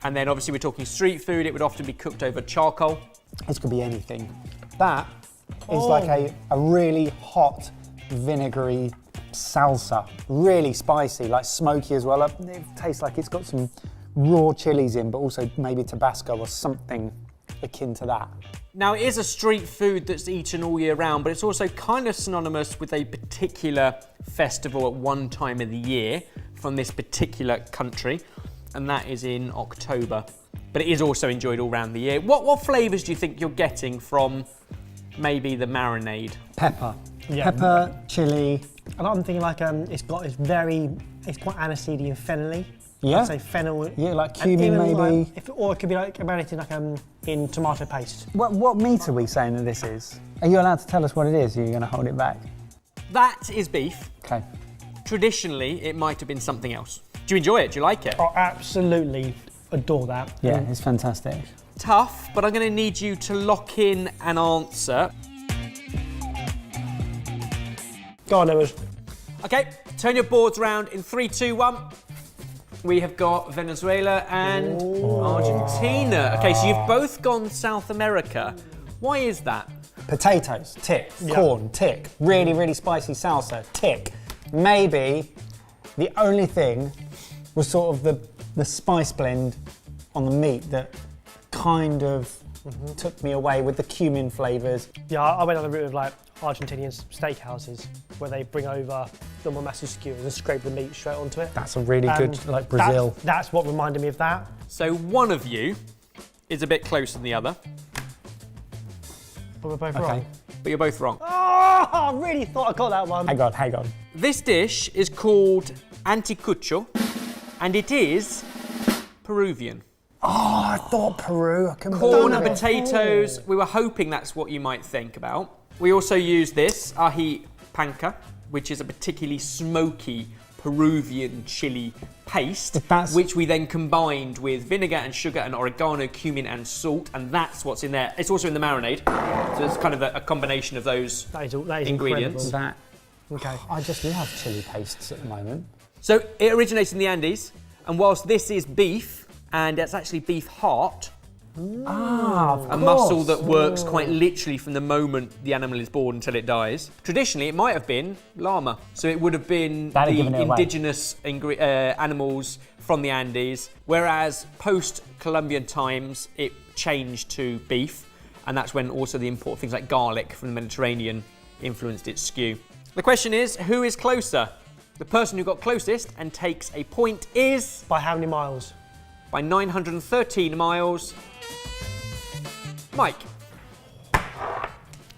And then obviously we're talking street food, it would often be cooked over charcoal. This could be anything. That is like a really hot, vinegary salsa. Really spicy, like smoky as well. It tastes like it's got some raw chilies in, but also maybe Tabasco or something akin to that. Now it is a street food that's eaten all year round, but it's also kind of synonymous with a particular festival at one time of the year from this particular country, and that is in October. But it is also enjoyed all around the year. What flavours do you think you're getting from maybe the marinade? Pepper. Yeah. Pepper, chili. And I'm thinking like it's quite aniseedy and fennelly. Yeah. I'd say fennel. Yeah, like and cumin even maybe. Or it could be like marinated like in tomato paste. What meat are we saying that this is? Are you allowed to tell us what it is, or are you going to hold it back? That is beef. Okay. Traditionally, it might have been something else. Do you enjoy it? Do you like it? I absolutely adore that. Yeah, it's fantastic. Tough, but I'm going to need you to lock in an answer. Go on, Emma. Okay, turn your boards around in 3, 2, 1. We have got Venezuela and Argentina. Okay, so you've both gone South America. Why is that? Potatoes, tick. Corn, tick. Really, really spicy salsa, tick. Maybe the only thing was sort of the spice blend on the meat that kind of took me away with the cumin flavours. Yeah, I went on the route of like Argentinian steakhouses where they bring over normal massive skewers and scrape the meat straight onto it. That's a really And good, like Brazil. That's what reminded me of that. So one of you is a bit closer than the other, But we're both Okay. wrong. but you're both wrong. Oh, I really thought I got that one. Hang on. This dish is called anticucho, and it is Peruvian. Oh, I thought Peru. I couldn't Corn believe and it. potatoes. We were hoping that's what you might think about. We also use this, ají panca, which is a particularly smoky Peruvian chili paste, That's- which we then combined with vinegar and sugar and oregano, cumin and salt, and that's what's in there. It's also in the marinade, so it's kind of a combination of those That is ingredients. incredible. That. Okay. I just love chili pastes at the moment. So it originates in the Andes, and whilst this is beef, and it's actually beef heart, a muscle that works quite literally from the moment the animal is born until it dies. Traditionally, it might have been llama. So it would have been That'd the given it away. indigenous animals from the Andes, whereas post-Columbian times, it changed to beef, and that's when also the import of things like garlic from the Mediterranean influenced its stew. The question is, who is closer? The person who got closest and takes a point is, By how many miles? by 913 miles, Mike.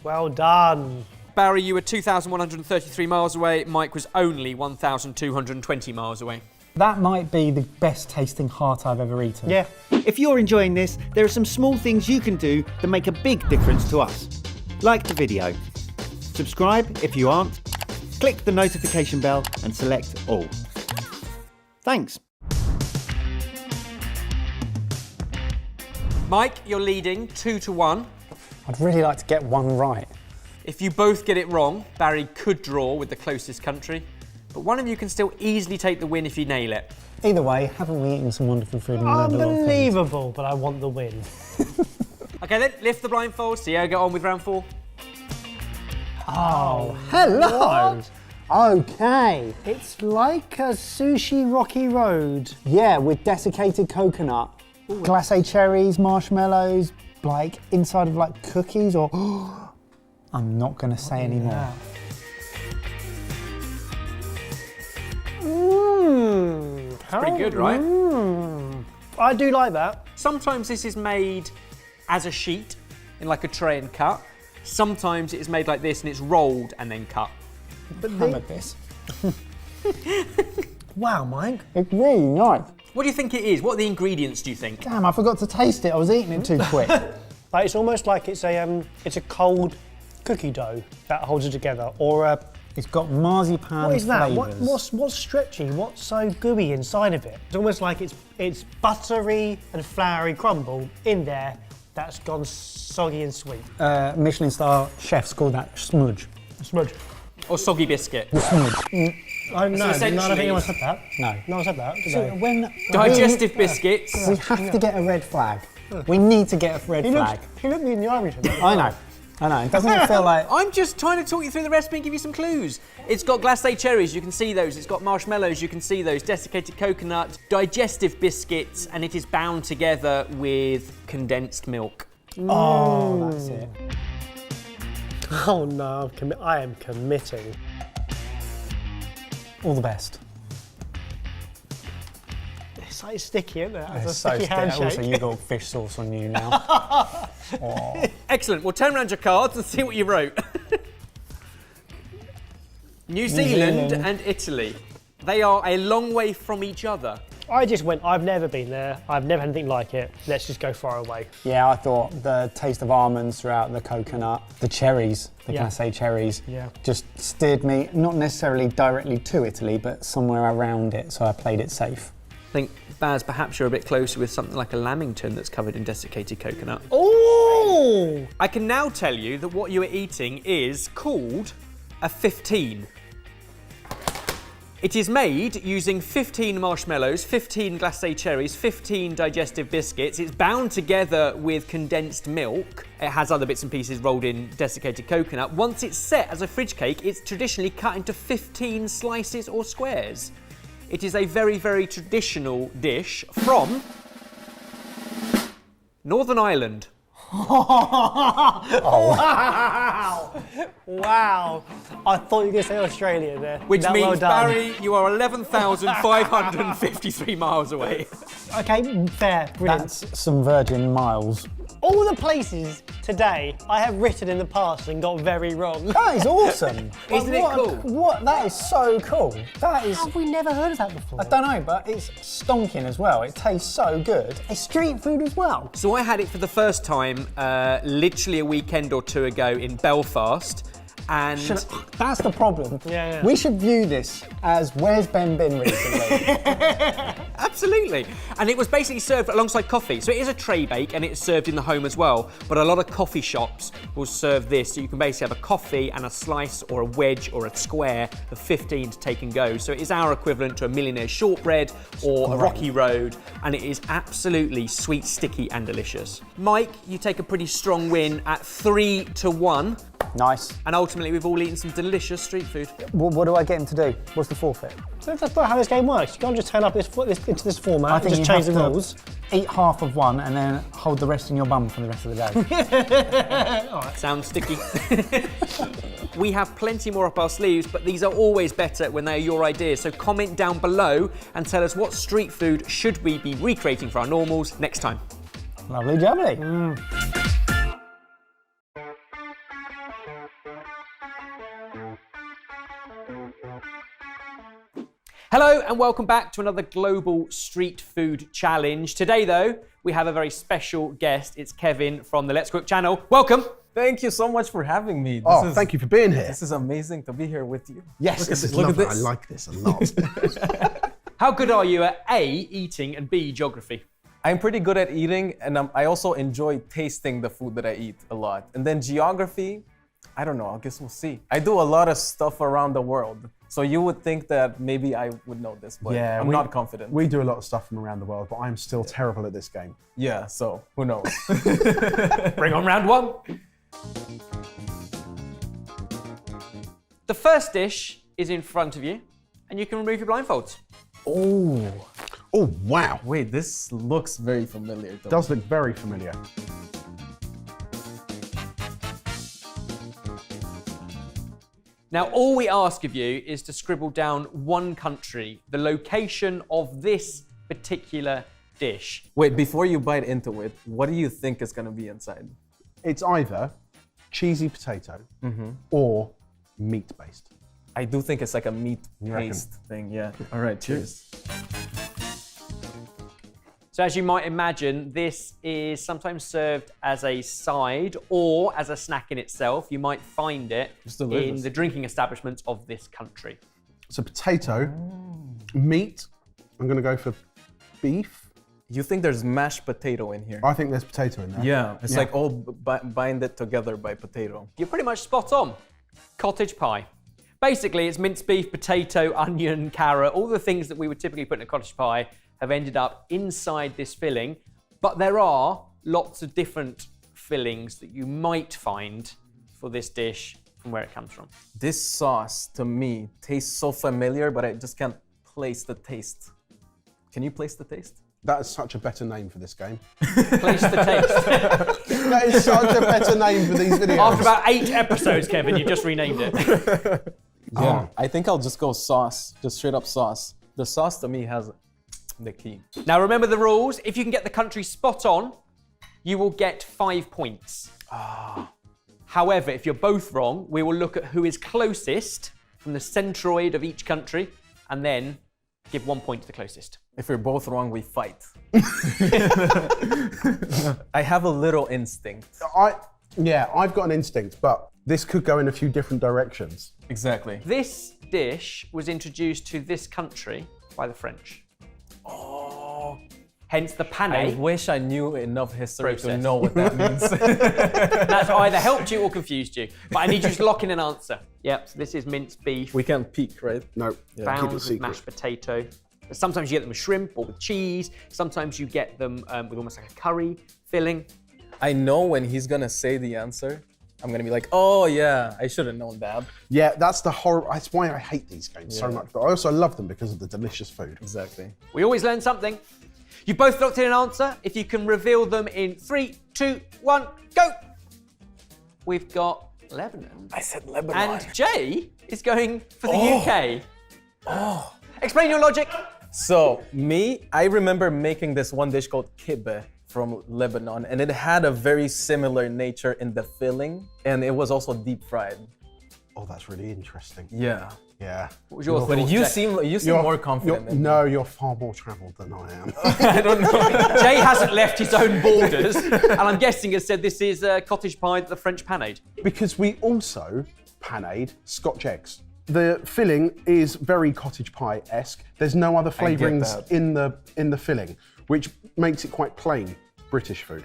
Well done. Barry, you were 2,133 miles away. Mike was only 1,220 miles away. That might be the best tasting heart I've ever eaten. Yeah. If you're enjoying this, there are some small things you can do that make a big difference to us. Like the video. Subscribe if you aren't. Click the notification bell and select all. Thanks. Mike, you're leading 2-1. I'd really like to get one right. If you both get it wrong, Barry could draw with the closest country, but one of you can still easily take the win if you nail it. Either way, haven't we eaten some wonderful food and learned a lot of things? Unbelievable, but I want the win. Okay then, lift the blindfold, see how you get on with round 4. Oh, hello! What? Okay. It's like a sushi rocky road. Yeah, with desiccated coconut, glacé cherries, marshmallows, like inside of like cookies or... I'm not going to say any more. Pretty good, right? I do like that. Sometimes this is made as a sheet, in like a tray and cut. Sometimes it is made like this and it's rolled and then cut. But hammered this. Wow, Mike. It's really nice. What do you think it is? What are the ingredients, do you think? Damn, I forgot to taste it. I was eating it too quick. Like, it's almost like it's a cold cookie dough that holds it together, or a... It's got marzipan What is that? flavours. What's stretchy? What's so gooey inside of it? It's almost like it's buttery and floury crumble in there that's gone soggy and sweet. Michelin star chefs call that smudge. Smudge. Or soggy biscuit? Smudge. Oh no, I don't think essentially- anyone said that. No. No one said that, did So they? when Digestive biscuits. we have to get a red flag. We need to get a red flag. He looked me in the eye recently. I know. Doesn't it feel like... I'm just trying to talk you through the recipe and give you some clues. It's got glacé cherries, you can see those. It's got marshmallows, you can see those. Desiccated coconut, digestive biscuits, and it is bound together with condensed milk. Oh, that's it. Oh no, I am committing. All the best. It's like sticky, isn't it? It's a It's so sticky handshake. Also, you got fish sauce on you now. Excellent, well turn around your cards and see what you wrote. New Zealand and Italy. They are a long way from each other. I just went, I've never been there, I've never had anything like it, let's just go far away. Yeah, I thought the taste of almonds throughout the coconut, the cherries, the Yeah. glacé cherries, Yeah. just steered me, not necessarily directly to Italy, but somewhere around it, so I played it safe. I think, Baz, perhaps you're a bit closer with something like a lamington that's covered in desiccated coconut. Oh! I can now tell you that what you are eating is called a 15. It is made using 15 marshmallows, 15 glacé cherries, 15 digestive biscuits. It's bound together with condensed milk. It has other bits and pieces rolled in desiccated coconut. Once it's set as a fridge cake, it's traditionally cut into 15 slices or squares. It is a very, very traditional dish from Northern Ireland. Wow! I thought you were going to say Australia there. Which That means, well done. Barry, you are 11,553 miles away. Okay, fair, brilliant. That's some Virgin miles. All the places today I have written in the past and got very wrong. That is awesome. Isn't it cool? What? That is so cool. That is... Have we never heard of that before? I don't know, but it's stonking as well. It tastes so good. It's street food as well. So I had it for the first time literally a weekend or two ago in Belfast. And That's the problem. Yeah. We should view this as where's Ben been recently? absolutely. And it was basically served alongside coffee. So it is a tray bake and it's served in the home as well. But a lot of coffee shops will serve this. So you can basically have a coffee and a slice or a wedge or a square of 15 to take and go. So it is our equivalent to a millionaire shortbread or a rocky road. And it is absolutely sweet, sticky and delicious. Mike, you take a pretty strong win at 3-1. Nice. And ultimately, we've all eaten some delicious street food. What do I get him to do? What's the forfeit? That's not how this game works. You can't just turn up into this format I and think just you change the have to rules. Eat half of one and then hold the rest in your bum for the rest of the day. Sounds sticky. We have plenty more up our sleeves, but these are always better when they are your ideas. So comment down below and tell us what street food should we be recreating for our normals next time. Lovely jubbly. Hello and welcome back to another global street food challenge. Today though, we have a very special guest. It's Kevin from the Let's Cook channel. Welcome. Thank you so much for having me. Thank you for being here. This is amazing to be here with you. Yes, Look at this. I like this a lot. How good are you at A, eating, and B, geography? I'm pretty good at eating, and I also enjoy tasting the food that I eat a lot. And then geography, I don't know, I guess we'll see. I do a lot of stuff around the world. So you would think that maybe I would know this, but I'm not confident. We do a lot of stuff from around the world, but I'm still terrible at this game. Yeah, so who knows? Bring on round one. The first dish is in front of you, and you can remove your blindfolds. Oh, wow. Wait, this looks very familiar. Though. Does look very familiar. Now, all we ask of you is to scribble down one country, the location of this particular dish. Wait, before you bite into it, what do you think is going to be inside? It's either cheesy potato or meat-based. I do think it's like a meat reckon? paste thing, yeah. All right, cheers. So as you might imagine, this is sometimes served as a side or as a snack in itself. You might find it in the drinking establishments of this country. So potato, meat, I'm gonna go for beef. You think there's mashed potato in here? I think there's potato in there. Yeah, it's like all binded together by potato. You're pretty much spot on. Cottage pie. Basically, it's minced beef, potato, onion, carrot, all the things that we would typically put in a cottage pie have ended up inside this filling, but there are lots of different fillings that you might find for this dish from where it comes from. This sauce, to me, tastes so familiar, but I just can't place the taste. Can you place the taste? That is such a better name for this game. Place the taste. That is such a better name for these videos. After about 8 episodes, Kevin, you just renamed it. Yeah, I think I'll just go sauce, just straight up sauce. The sauce to me has the key. Now remember the rules. If you can get the country spot on, you will get 5 points. However, if you're both wrong, we will look at who is closest from the centroid of each country and then give 1 point to the closest. If we're both wrong, we fight. I have a little instinct. I've got an instinct, but this could go in a few different directions. Exactly. This dish was introduced to this country by the French. Hence the I pane. wish I knew enough history to Process. know what that means. That's either helped you or confused you. But I need you to lock in an answer. Yep, so this is minced beef, We can't peek, right? No, bound keep it with secret. mashed potato. Sometimes you get them with shrimp or with cheese. Sometimes you get them with almost like a curry filling. I know when he's gonna say the answer, I'm gonna be like, oh yeah, I should have known that. Yeah, that's why I hate these games so much. But I also love them because of the delicious food. Exactly. We always learn something. You both locked in an answer. If you can reveal them in 3, 2, 1, go! We've got Lebanon. I said Lebanon. And Jay is going for the UK. Explain your logic. So I remember making this one dish called kibbeh from Lebanon, and it had a very similar nature in the filling, and it was also deep fried. Oh, that's really interesting. Yeah. Yeah. What was your But thought, you Jay? seem more confident than me. No, you're far more travelled than I am. I don't know. Jay hasn't left his own borders, and I'm guessing has said this is cottage pie that the French panade. Because we also panade Scotch eggs. The filling is very cottage pie-esque. There's no other flavourings that. in the filling, which makes it quite plain British food.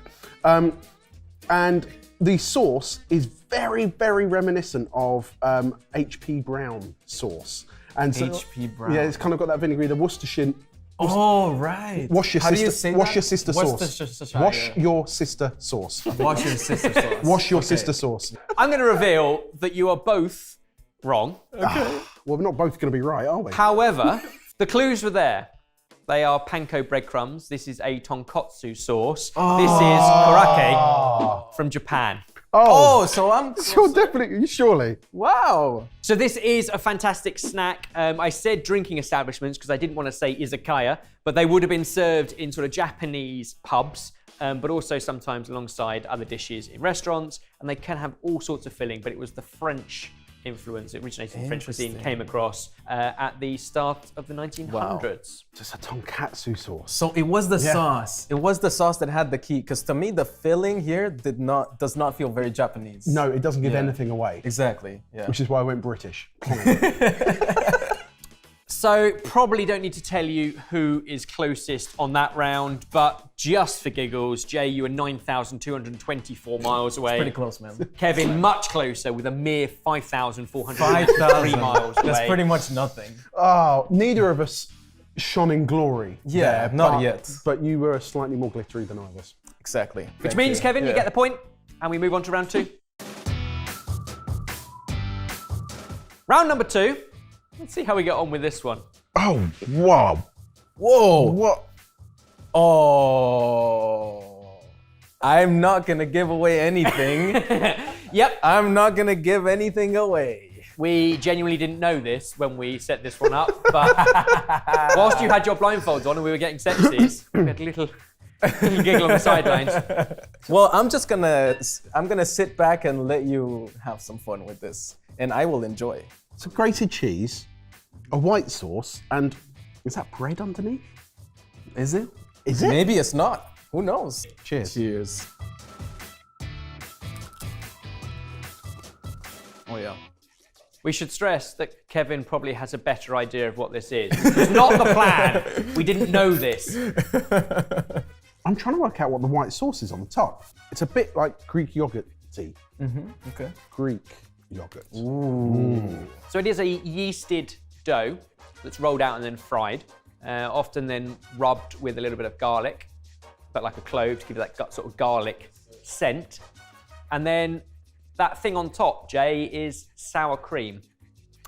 And the sauce is very, very reminiscent of HP Brown sauce. And so, HP Brown. Yeah, it's kind of got that vinegary, the Worcestershire. Oh, right. Wash your How do you sister. say Wash that? your sister sauce. Worcestershire, Wash yeah. your sister sauce. Wash your sister sauce. Wash your Okay. sister sauce. I'm going to reveal that you are both wrong. Well, we're not both going to be right, are we? However, the clues were there. They are panko breadcrumbs. This is a tonkotsu sauce. This is karake from Japan. Oh, so I'm... You're definitely, surely. Wow. So this is a fantastic snack. I said drinking establishments because I didn't want to say izakaya, but they would have been served in sort of Japanese pubs, but also sometimes alongside other dishes in restaurants, and they can have all sorts of filling, but it was the French influence, it originated in French cuisine, came across at the start of the 1900s. Just a tonkatsu sauce. So it was the sauce. It was the sauce that had the key. Because to me, the filling here does not feel very Japanese. No, it doesn't give anything away. Exactly. Yeah. Which is why I went British. So probably don't need to tell you who is closest on that round, but just for giggles, Jay, you are 9,224 miles away. Pretty close, man. Kevin, much closer with a mere 5,403 miles away. That's pretty much nothing. Oh, neither of us shone in glory. Yeah, not yet. But you were slightly more glittery than I was. Exactly. Which means, Kevin, you get the point, and we move on to round 2. Round number 2. Let's see how we get on with this one. Oh, wow. Whoa. What? Oh. I'm not going to give away anything. Yep. I'm not going to give anything away. We genuinely didn't know this when we set this one up, but whilst you had your blindfolds on and we were getting sentences, we had a little giggle on the sidelines. Well, I'm gonna sit back and let you have some fun with this, and I will enjoy. Some grated cheese, a white sauce, and is that bread underneath? Is it? Is it? Maybe it's not. Who knows? Cheers. Cheers. Oh yeah. We should stress that Kevin probably has a better idea of what this is. It's not the plan. We didn't know this. I'm trying to work out what the white sauce is on the top. It's a bit like Greek yogurt-y. Okay. Greek yogurt. So it is a yeasted dough that's rolled out and then fried, often then rubbed with a little bit of garlic, but like a clove to give it that sort of garlic scent. And then that thing on top, Jay, is sour cream.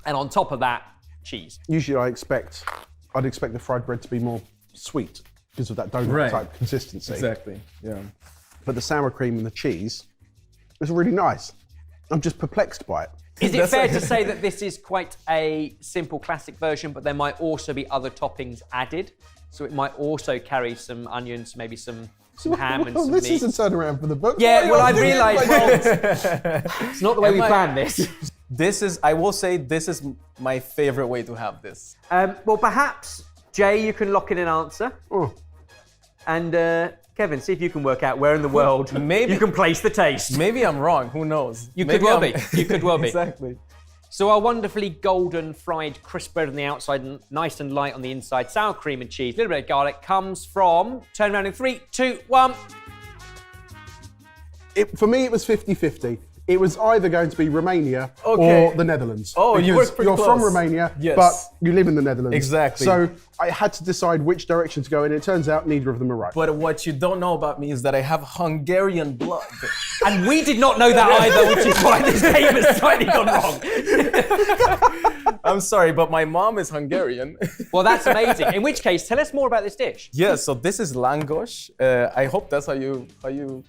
And on top of that, cheese. Usually I'd expect the fried bread to be more sweet because of that donut type consistency. Exactly. Yeah. But the sour cream and the cheese is really nice. I'm just perplexed by it. Is it fair to say that this is quite a simple classic version, but there might also be other toppings added? So it might also carry some onions, maybe some ham and some this meat. is a turnaround for the book. Yeah, well, I realised it's not the way we planned this. This is, I will say, this is my favorite way to have this. Well, perhaps, Jay, you can lock in an answer. Oh. And Kevin, see if you can work out where in the world Maybe you can place the taste. Maybe I'm wrong. Who knows? You could well be. You could well be. Exactly. So our wonderfully golden fried crisp bread on the outside and nice and light on the inside, sour cream and cheese, a little bit of garlic, comes from, turn around in 3, 2, 1. For me, it was 50-50. It was either going to be Romania Okay. or the Netherlands. Oh, you because were pretty you're close. from Romania, Yes. but you live in the Netherlands. Exactly. So I had to decide which direction to go in. It turns out neither of them are right. But what you don't know about me is that I have Hungarian blood. And we did not know that either, which is why this game has slightly gone wrong. I'm sorry, but my mom is Hungarian. Well, that's amazing. In which case, tell us more about this dish. Yeah, so this is langos. I hope that's how you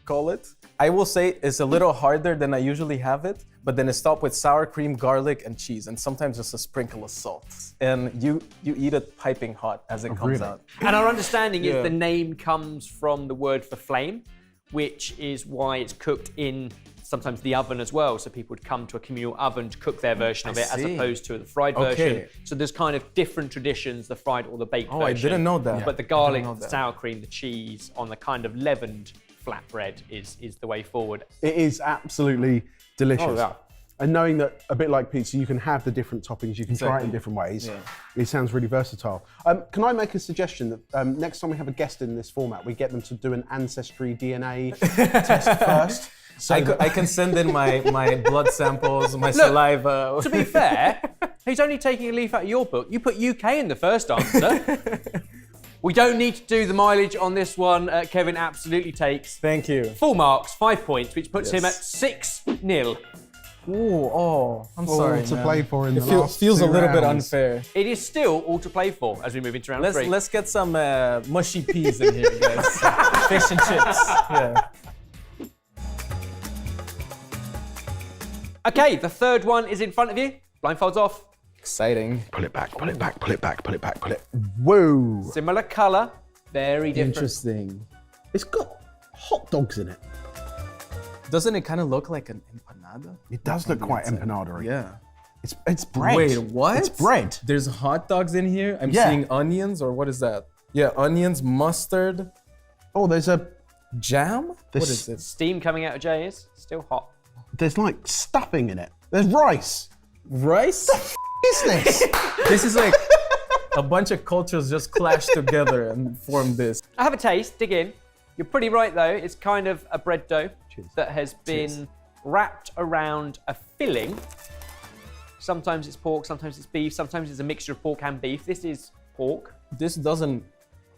call it. I will say it's a little harder than I usually have it, but then it's topped with sour cream, garlic, and cheese, and sometimes just a sprinkle of salt. And you eat it piping hot as it comes out. And our understanding is the name comes from the word for flame, which is why it's cooked in sometimes the oven as well. So people would come to a communal oven to cook their version of it as opposed to the fried version. So there's kind of different traditions, the fried or the baked version. Oh, I didn't know that. But the garlic, the sour cream, the cheese on the kind of leavened flatbread is the way forward. It is absolutely delicious. Oh, yeah. And knowing that a bit like pizza, you can have the different toppings, you can try it in different ways. Yeah. It sounds really versatile. Can I make a suggestion that next time we have a guest in this format, we get them to do an ancestry DNA test first? So I can send in my blood samples, my saliva. To be fair, he's only taking a leaf out of your book. You put UK in the first answer. We don't need to do the mileage on this one. Kevin absolutely takes. Thank you. Full marks, 5 points, which puts him at 6-0. Ooh, I'm all sorry, to man. play for in It the last feels a 2 little bit rounds. unfair. It is still all to play for as we move into round 3. Let's get some mushy peas in here, guys. Fish and chips. Yeah. Okay, the third one is in front of you. Blindfolds off. Exciting. Pull it back, pull it back, pull it back, pull it back, pull it. Whoa. Similar colour, very different. Interesting. It's got hot dogs in it. Doesn't it kind of look like an empanada? It does look quite empanada-y. Yeah. It's bread. Wait, what? It's bread. There's hot dogs in here. I'm Yeah. seeing onions, or what is that? Yeah, onions, mustard, Oh, there's jam? What This- is it? Steam coming out of Jay is still hot. like stuffing in it. There's rice. Rice? What is this? This is like a bunch of cultures just clashed together and formed this. I have a taste, dig in. You're pretty right though, it's kind of a bread dough that has been wrapped around a filling. Sometimes it's pork, sometimes it's beef, sometimes it's a mixture of pork and beef. This is pork. This doesn't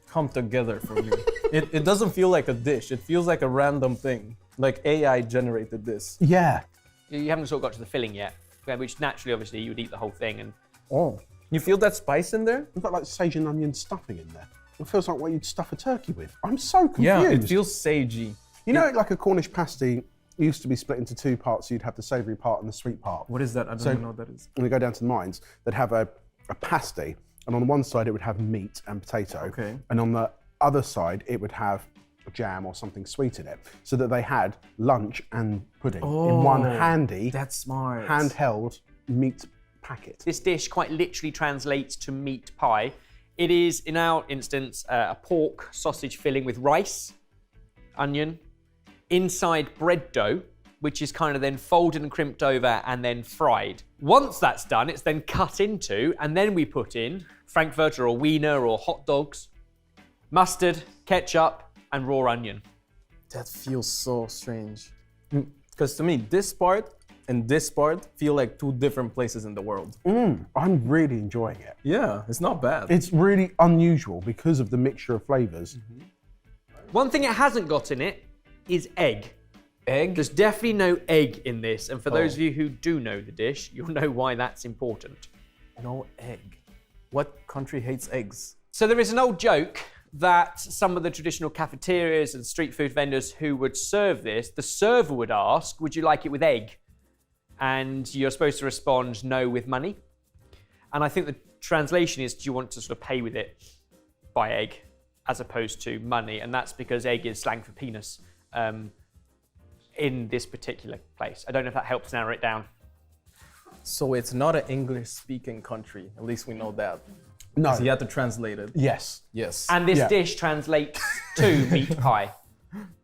come together for me. It doesn't feel like a dish. It feels like a random thing. Like AI generated this. Yeah. You haven't sort of got to the filling yet, which naturally, obviously, you would eat the whole thing. And Oh. You feel that spice in there? We've got like sage and onion stuffing in there. It feels like what you'd stuff a turkey with. I'm so confused. Yeah, it feels sagey. You know, like a Cornish pasty used to be split into two parts. So you'd have the savoury part and the sweet part. What is that? I don't even know what that is. When we go down to the mines, they'd have a pasty, and on one side it would have meat and potato. Okay. And on the other side it would have jam or something sweet in it, so that they had lunch and pudding in one handy, That's smart. handheld meat packet. this dish quite literally translates to meat pie. It is, in our instance, a pork sausage filling with rice, onion, inside bread dough, which is kind of then folded and crimped over and then fried. Once that's done, it's then cut into, and then we put in Frankfurter or Wiener or hot dogs, mustard, ketchup, and raw onion. That feels so strange. Because to me, this part and this part feel like two different places in the world. I'm really enjoying it. Yeah, it's not bad. It's really unusual because of the mixture of flavors. One thing it hasn't got in it is egg. Egg? There's definitely no egg in this, and for those of you who do know the dish, you'll know why that's important. No egg. What country hates eggs? So there is an old joke that some of the traditional cafeterias and street food vendors who would serve this, the server would ask, would you like it with egg? And you're supposed to respond no with money. And I think the translation is, do you want to sort of pay with it by egg as opposed to money? And that's because egg is slang for penis in this particular place. I don't know if that helps narrow it down. So it's not an English-speaking country. At least we know that. No. So you have to translate it. Yes. Yes. And this Yeah. dish translates to meat pie.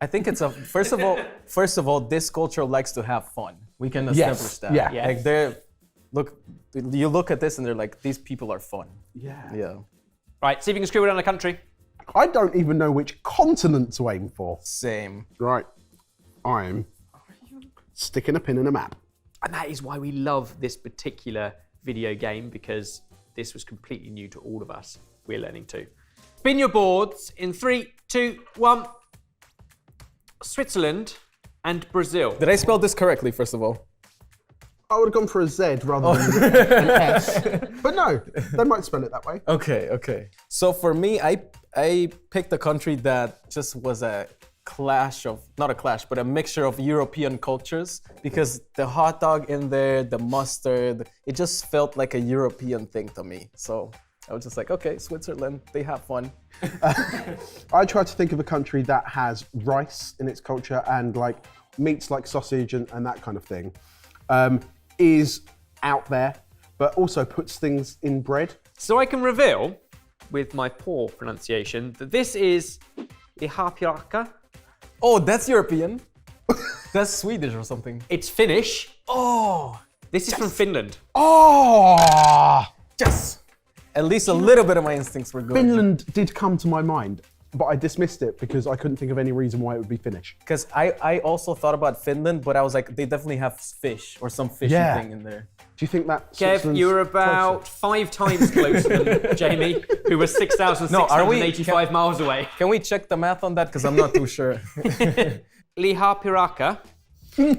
I think it's a first of all, this culture likes to have fun. We can establish that. Yeah. Yeah. Like you look at this and they're like, these people are fun. Yeah. Yeah. Right, see if you can scribble down a country. I don't even know which continent to aim for. Same. Right. I'm sticking a pin in a map. And that is why we love this particular video game, because this was completely new to all of us. We're learning too. Spin your boards in 3, 2, 1. Switzerland and Brazil. Did I spell this correctly, first of all? I would have gone for a Z rather than an S. But no, they might spell it that way. Okay. So for me, I picked a country that just was a clash of, not a clash, but a mixture of European cultures, because the hot dog in there, the mustard, it just felt like a European thing to me. So I was just like, okay, Switzerland, they have fun. I tried to think of a country that has rice in its culture and like meats like sausage and that kind of thing. Is out there, but also puts things in bread. So I can reveal, with my poor pronunciation, that this is lihapiaka. Oh, that's European. That's Swedish or something. It's Finnish. Oh, this is from Finland. Oh! Yes. At least a little bit of my instincts were good. Finland did come to my mind, but I dismissed it because I couldn't think of any reason why it would be Finnish. Because I also thought about Finland, but I was like, they definitely have fish or some fishy Yeah. thing in there. Do you think that Kev, Switzerland's you were about closer? 5 times closer than Jamie, who was 6,685 miles away. Can we check the math on that? Because I'm not too sure. Lihapiaka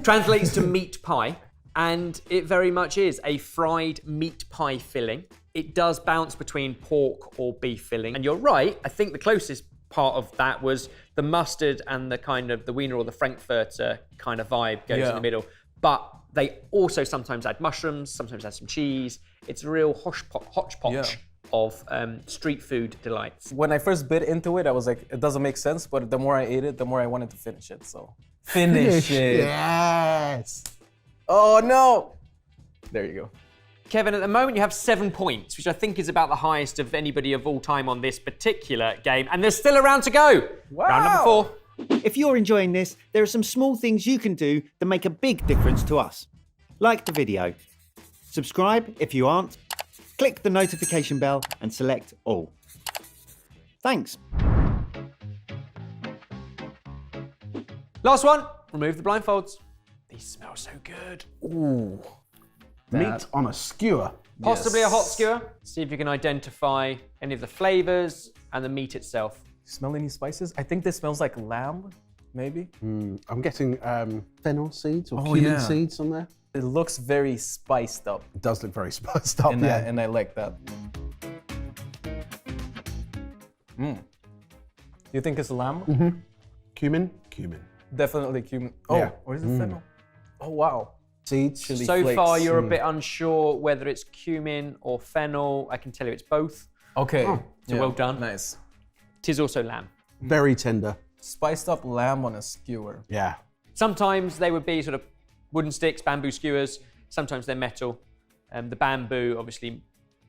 translates to meat pie, and it very much is a fried meat pie filling. It does bounce between pork or beef filling. And you're right, I think the closest part of that was the mustard and the kind of the Wiener or the Frankfurter kind of vibe goes in the middle. But they also sometimes add mushrooms, sometimes add some cheese. It's a real hodgepodge of street food delights. When I first bit into it, I was like, it doesn't make sense, but the more I ate it, the more I wanted to finish it, so. Finish it. Yes. Oh no! There you go. Kevin, at the moment you have 7 points, which I think is about the highest of anybody of all time on this particular game. And there's still a round to go. Wow. Round number 4. If you're enjoying this, there are some small things you can do that make a big difference to us. Like the video. Subscribe if you aren't. Click the notification bell and select all. Thanks. Last one. Remove the blindfolds. These smell so good. Ooh. Meat on a skewer. Possibly a hot skewer. See if you can identify any of the flavors and the meat itself. Smell any spices? I think this smells like lamb, maybe. I'm getting fennel seeds or Oh, cumin yeah. seeds on there. It looks very spiced up, It does look very spiced up, and, yeah. and I like that. You think it's lamb? Cumin? Cumin. Definitely cumin. Oh, Yeah. where's the fennel? Oh, wow. Seeds? Chili So flakes. far, you're a bit unsure whether it's cumin or fennel. I can tell you it's both. Okay. So well done. Nice. Tis also lamb. Very tender. Spiced up lamb on a skewer. Yeah. Sometimes they would be sort of wooden sticks, bamboo skewers. Sometimes they're metal. The bamboo, obviously,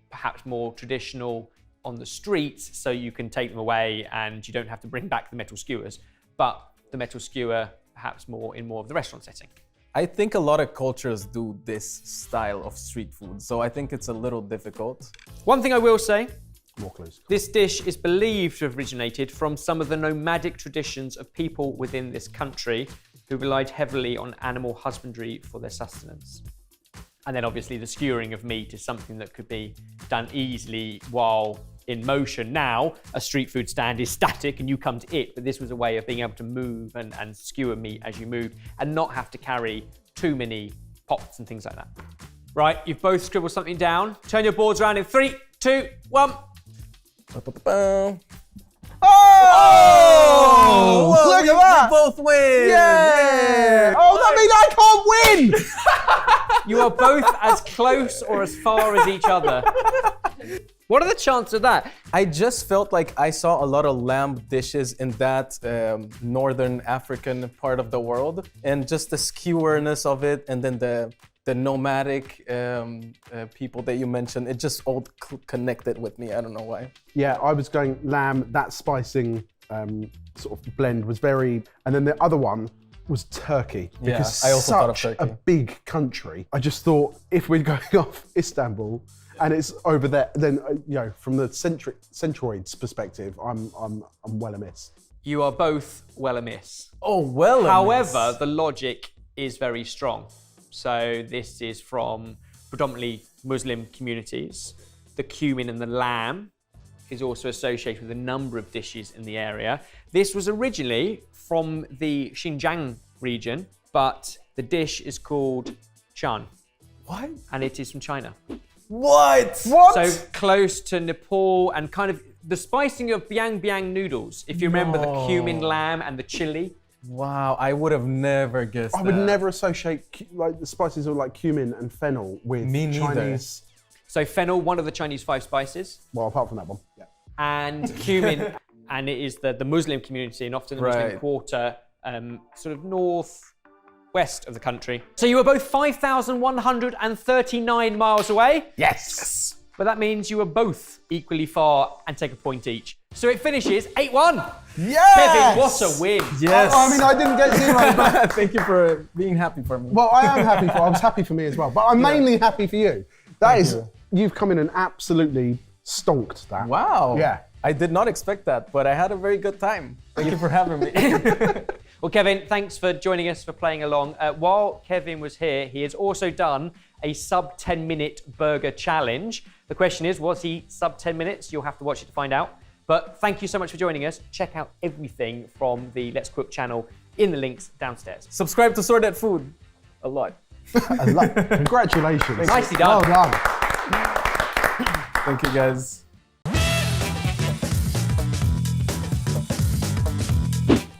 perhaps more traditional on the streets, so you can take them away and you don't have to bring back the metal skewers. But the metal skewer, perhaps more of the restaurant setting. I think a lot of cultures do this style of street food, so I think it's a little difficult. One thing I will say, More clues. this dish is believed to have originated from some of the nomadic traditions of people within this country who relied heavily on animal husbandry for their sustenance. And then obviously the skewering of meat is something that could be done easily while in motion. Now, a street food stand is static and you come to it, but this was a way of being able to move and skewer meat as you move and not have to carry too many pots and things like that. Right, you've both scribbled something down. Turn your boards around in 3, 2, 1. Oh! Look at that! We both win! Yeah! Oh, that means I can't win! You are both as close or as far as each other. What are the chances of that? I just felt like I saw a lot of lamb dishes in that northern African part of the world, and just the skewerness of it, and then the nomadic people that you mentioned, it just all connected with me. I don't know why. Yeah, I was going lamb. That spicing sort of blend was very, and then the other one was Turkey, Yeah, because I also thought of such Turkey. a big country. I just thought if we're going off Istanbul and it's over there, then from the centroids perspective, I'm well amiss. You are both well amiss. Oh, well. However, the logic is very strong. So this is from predominantly Muslim communities. The cumin and the lamb is also associated with a number of dishes in the area. This was originally from the Xinjiang region, but the dish is called chan. What? And it is from China. What? So close to Nepal and kind of the spicing of biang noodles. If you remember the cumin lamb and the chili. Wow, I would have never guessed I would that. never associate like the spices of like cumin and fennel with Me neither. Chinese. So fennel, one of the Chinese 5 spices. Well, apart from that one. Yeah. And cumin, and it is the Muslim community and often the Muslim Right. quarter, sort of northwest of the country. So you were both 5,139 miles away, Yes. but that means you were both equally far and take a point each. So it finishes 8-1. Yes. Kevin, what a win. Yes. I mean, I didn't get 0, but Thank you for being happy for me. well, I am happy I was happy for me as well, but I'm mainly happy for you. You've come in and absolutely stonked that. Wow. Yeah. I did not expect that, but I had a very good time. Thank you for having me. Well, Kevin, thanks for joining us, for playing along. While Kevin was here, he has also done a sub 10-minute burger challenge. The question is, was he sub 10 minutes? You'll have to watch it to find out. But thank you so much for joining us. Check out everything from the Let's Cook channel in the links downstairs. Subscribe to Sword at Food. A lot. Congratulations. Nicely done. Well done. Thank you, guys.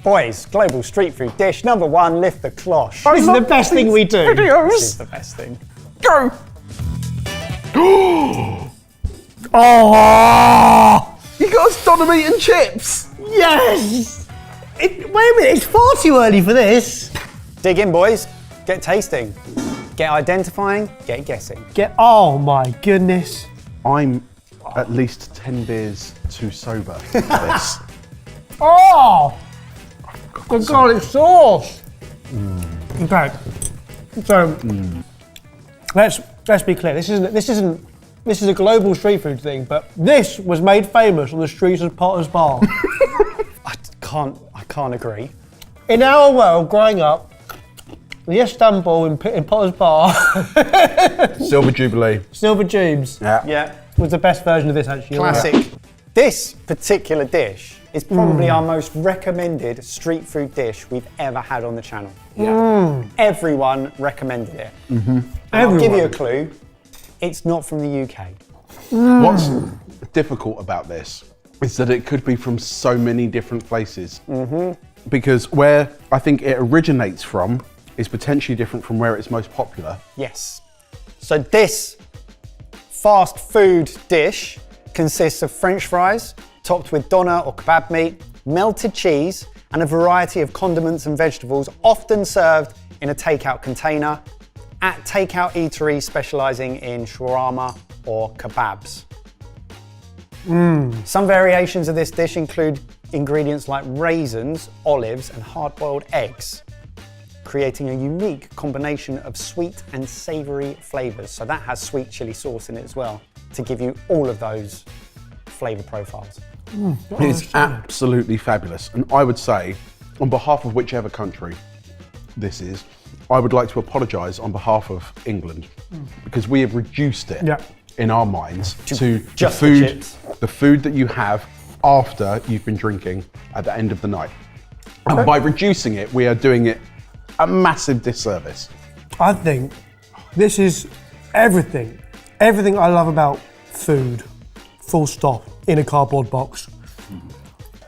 Boys, global street food dish number 1, lift the cloche. This is the best thing we do. This is the best thing. Go. Oh, You got us Donna meat and chips. yes! Wait a minute, it's far too early for this. Dig in, boys. Get tasting. Get identifying, get guessing. Oh my goodness. I'm at least 10 beers too sober for this. Oh! The garlic sauce. Okay. So let's be clear. This is a global street food thing, but this was made famous on the streets of Potter's Bar. I can't agree. In our world, growing up, the Istanbul in Potter's Bar, Silver Jubilee. Silver Tubes, Yeah. was the best version of this actually. Classic. This particular dish is probably our most recommended street food dish we've ever had on the channel. Everyone recommended it. And I'll give you a clue. It's not from the UK. What's difficult about this is that it could be from so many different places. Because where I think it originates from is potentially different from where it's most popular. Yes. So this fast food dish consists of French fries topped with doner or kebab meat, melted cheese, and a variety of condiments and vegetables, often served in a takeout container at takeout eateries specialising in shawarma or kebabs. Some variations of this dish include ingredients like raisins, olives, and hard-boiled eggs, creating a unique combination of sweet and savoury flavours. So that has sweet chilli sauce in it as well, to give you all of those flavour profiles. It's absolutely fabulous. And I would say, on behalf of whichever country this is, I would like to apologise on behalf of England, because we have reduced it in our minds to just the food that you have after you've been drinking at the end of the night. And by reducing it, we are doing it a massive disservice. I think this is everything I love about food, full stop, in a cardboard box.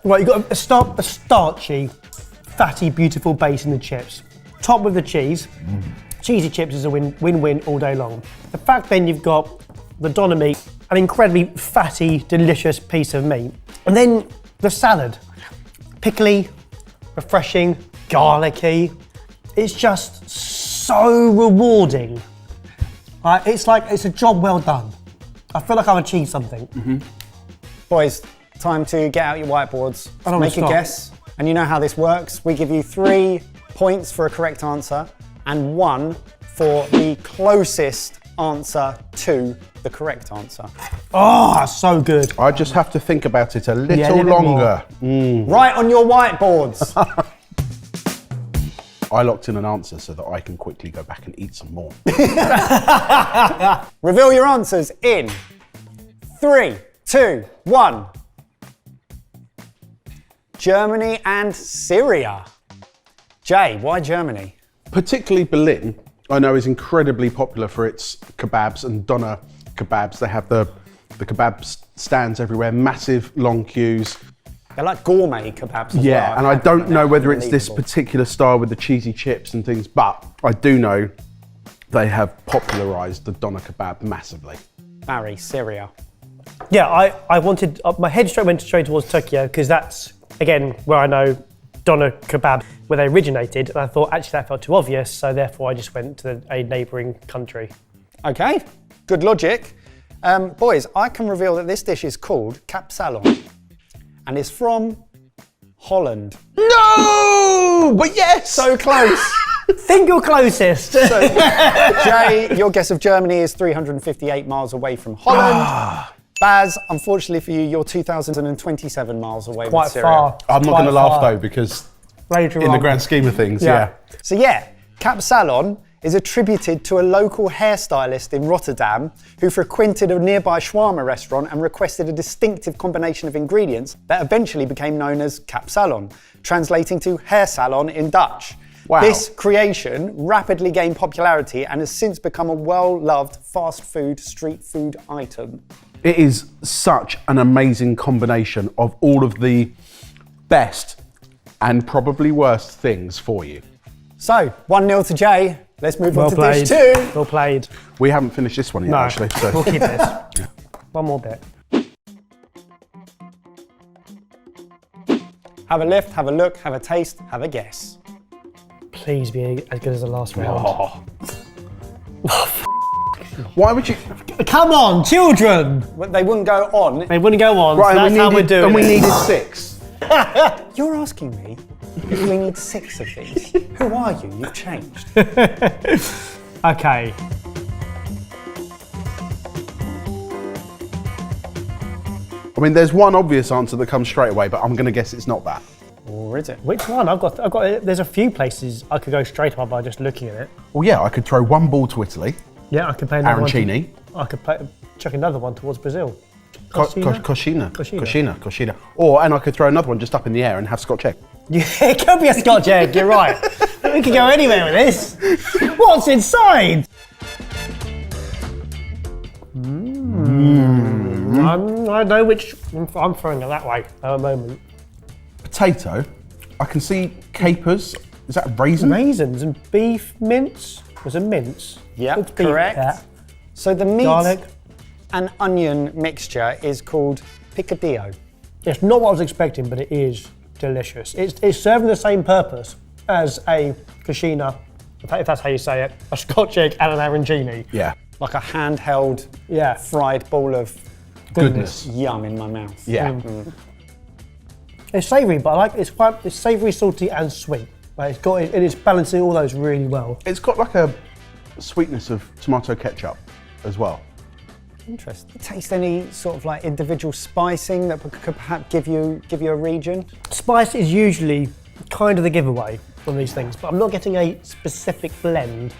Right, you've got a starchy, fatty, beautiful base in the chips. Top with the cheese. Cheesy chips is a win-win all day long. The fact then you've got the doner meat, an incredibly fatty, delicious piece of meat. And then the salad. Pickly, refreshing, garlicky. It's just so rewarding. It's like, it's a job well done. I feel like I've achieved something. Boys, time to get out your whiteboards, don't make a stop. guess. And you know how this works. We give you 3 points for a correct answer and 1 for the closest answer to the correct answer. Oh, that's so good. I just have to think about it a little little bit longer. Right on your whiteboards. I locked in an answer so that I can quickly go back and eat some more. Reveal your answers in 3, 2, 1. Germany and Syria. Jay, why Germany? Particularly Berlin, I know, is incredibly popular for its kebabs and doner kebabs. They have the kebab stands everywhere, massive long queues. They're like gourmet kebabs as well. Yeah, and I don't know whether it's this Unbelievable. particular style with the cheesy chips and things, but I do know they have popularised the doner kebab massively. Barry, Syria. Yeah, I wanted, my head went straight towards Tokyo because that's, again, where I know doner kebab, where they originated, and I thought actually that felt too obvious, so therefore I just went to a neighbouring country. Okay, good logic. Boys, I can reveal that this dish is called capsalon and is from Holland. No! But yes! So close. Think you're closest. Jay, your guess of Germany is 358 miles away from Holland. Baz, unfortunately for you, you're 2,027 miles away Quite with Syria. far. I'm not going to laugh though, because Later in the on. grand scheme of things, Yeah. So yeah, capsalon is attributed to a local hairstylist in Rotterdam who frequented a nearby shawarma restaurant and requested a distinctive combination of ingredients that eventually became known as capsalon, translating to hair salon in Dutch. Wow. This creation rapidly gained popularity and has since become a well-loved fast food, street food item. It is such an amazing combination of all of the best and probably worst things for you. So, 1-0 to Jay. Let's move Well on to played. dish 2. Well played. We haven't finished this one yet, No, actually. So. we'll keep this. One more bit. Have a lift, have a look, have a taste, have a guess. Please be as good as the last round. Why would you? Come on, children! But they wouldn't go on. They wouldn't go on, Right, so that's how we're doing and we it. needed 6. You're asking me if we need 6 of these. Who are you? You've changed. Okay. I mean, there's one obvious answer that comes straight away, but I'm going to guess it's not that. Or is it? Which one? There's a few places I could go straight on by just looking at it. Well, yeah, I could throw one ball to Italy. Yeah, I could play another Arancini. one. I could chuck another one towards Brazil. Cochina. And I could throw another one just up in the air and have Scotch egg. Yeah, it could be a Scotch egg, you're right. We could go anywhere with this. What's inside? I know which. I'm throwing it that way at the moment. Potato. I can see capers. Is that raisin? Raisins and beef mince. Was it mince? Yep, It's beef, correct. yeah. So the meat Garlic. and onion mixture is called picadillo. It's not what I was expecting, but it is delicious. It's serving the same purpose as a cucina, if that's how you say it, a Scotch egg and an arancini. Yeah. Like a handheld Yeah. fried ball of Goodness. yum in my mouth. Yeah. It's savoury, but I like it's savoury, salty, and sweet. Like it's balancing all those really well. It's got like a sweetness of tomato ketchup as well. Interesting. Taste any sort of like individual spicing that could perhaps give you a region? Spice is usually kind of the giveaway on these things, but I'm not getting a specific blend.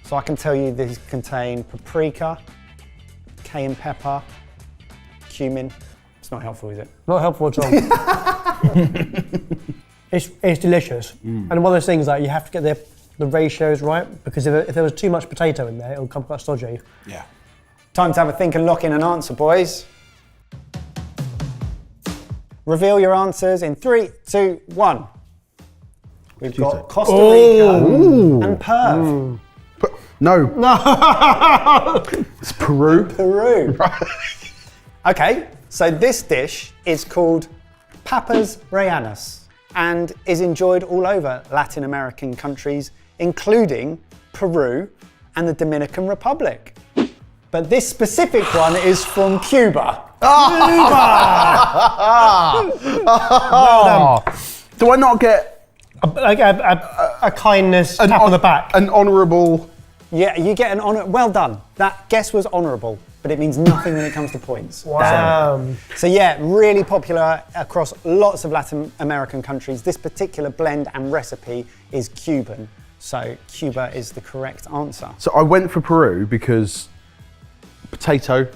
So I can tell you these contain paprika, cayenne pepper, cumin. It's not helpful, is it? Not helpful at all. It's delicious, and one of those things like you have to get the ratios right, because if there was too much potato in there, it'll come quite stodgy. Yeah. Time to have a think and lock in an answer, boys. Reveal your answers in 3, 2, 1. We've got Costa Rica and Perth. No. It's Peru. Peru. Okay, so this dish is called papas rellenas and is enjoyed all over Latin American countries, including Peru and the Dominican Republic. But this specific one is from Cuba. Do I not get A kindness tap on the back. an honourable? Yeah, you get an honour. Well done. That guess was honourable, but it means nothing when it comes to points. Wow. So yeah, really popular across lots of Latin American countries. This particular blend and recipe is Cuban. So Cuba is the correct answer. So I went for Peru because potato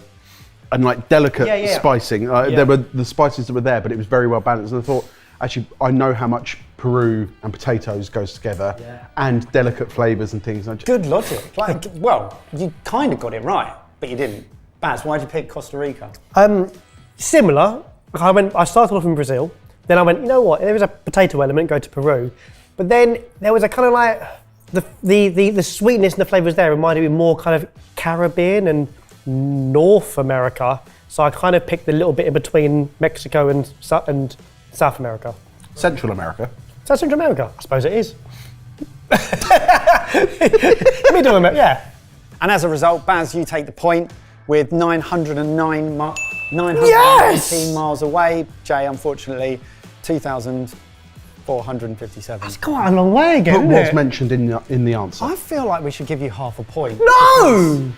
and like delicate Yeah. spicing. There were the spices that were there, but it was very well balanced. And I thought, actually, I know how much Peru and potatoes goes together, and delicate flavours and things. Good logic. Like, well, you kind of got it right, but you didn't. Baz, why'd you pick Costa Rica? Similar. I started off in Brazil, then I went, you know what, there is a potato element, go to Peru. But then there was a kind of like, the sweetness and the flavours there reminded me more kind of Caribbean and North America. So I kind of picked a little bit in between Mexico and South America. Central America. Is that Central America? I suppose it is. Middle America, yeah. And as a result, Baz, you take the point with 919 miles away. Jay, unfortunately, 2,457. It's quite a long way again, But isn't what's it? mentioned in the answer? I feel like we should give you half a point. No!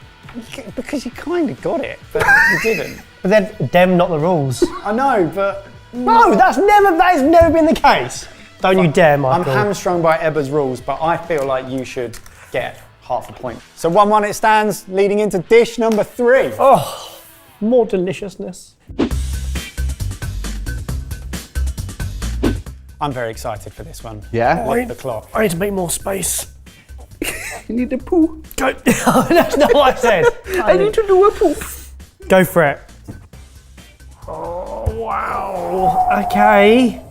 Because you kind of got it, but you didn't. But then, them not the rules. I know, but No, that has never been the case. Don't you dare, I'm Michael. hamstrung by Ebba's rules, but I feel like you should get half a point. So 1-1 it stands, leading into dish number 3. Oh, more deliciousness. I'm very excited for this one. Yeah? Look at the clock. I need to make more space. You need to poo. Go. That's not what I said. I need to do a poop. Go for it. Oh, wow. Okay.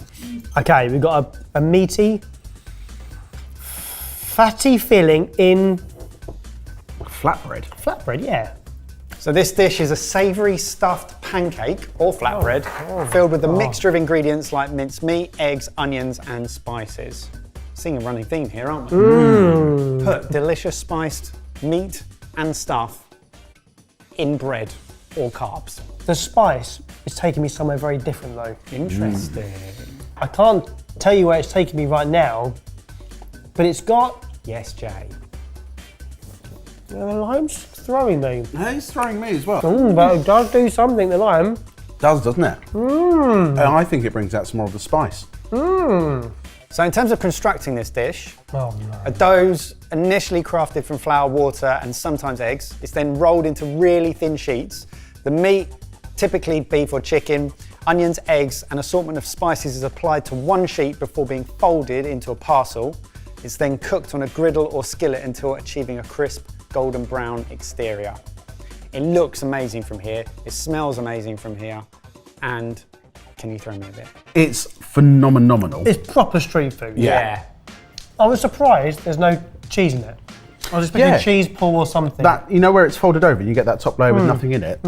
Okay, we've got a meaty, fatty filling in Flatbread. flatbread, yeah. So this dish is a savoury stuffed pancake or flatbread filled with a mixture of ingredients like minced meat, eggs, onions and spices. Seeing a running theme here, aren't we? Put delicious spiced meat and stuff in bread or carbs. The spice is taking me somewhere very different though. Interesting. I can't tell you where it's taking me right now, but it's got... Yes, Jay. The lime's throwing me. No, he's throwing me as well. But it does do something, the lime. Does, doesn't it? And I think it brings out some more of the spice. So in terms of constructing this dish, Oh no. a dough's initially crafted from flour, water, and sometimes eggs. It's then rolled into really thin sheets. The meat, typically beef or chicken, onions, eggs, and assortment of spices is applied to one sheet before being folded into a parcel. It's then cooked on a griddle or skillet until achieving a crisp golden brown exterior. It looks amazing from here, it smells amazing from here, and can you throw me a bit? It's phenomenal. It's proper street food. Yeah. I was surprised there's no cheese in it. I was expecting Yeah. cheese pull or something. That, you know where it's folded over, you get that top layer with nothing in it?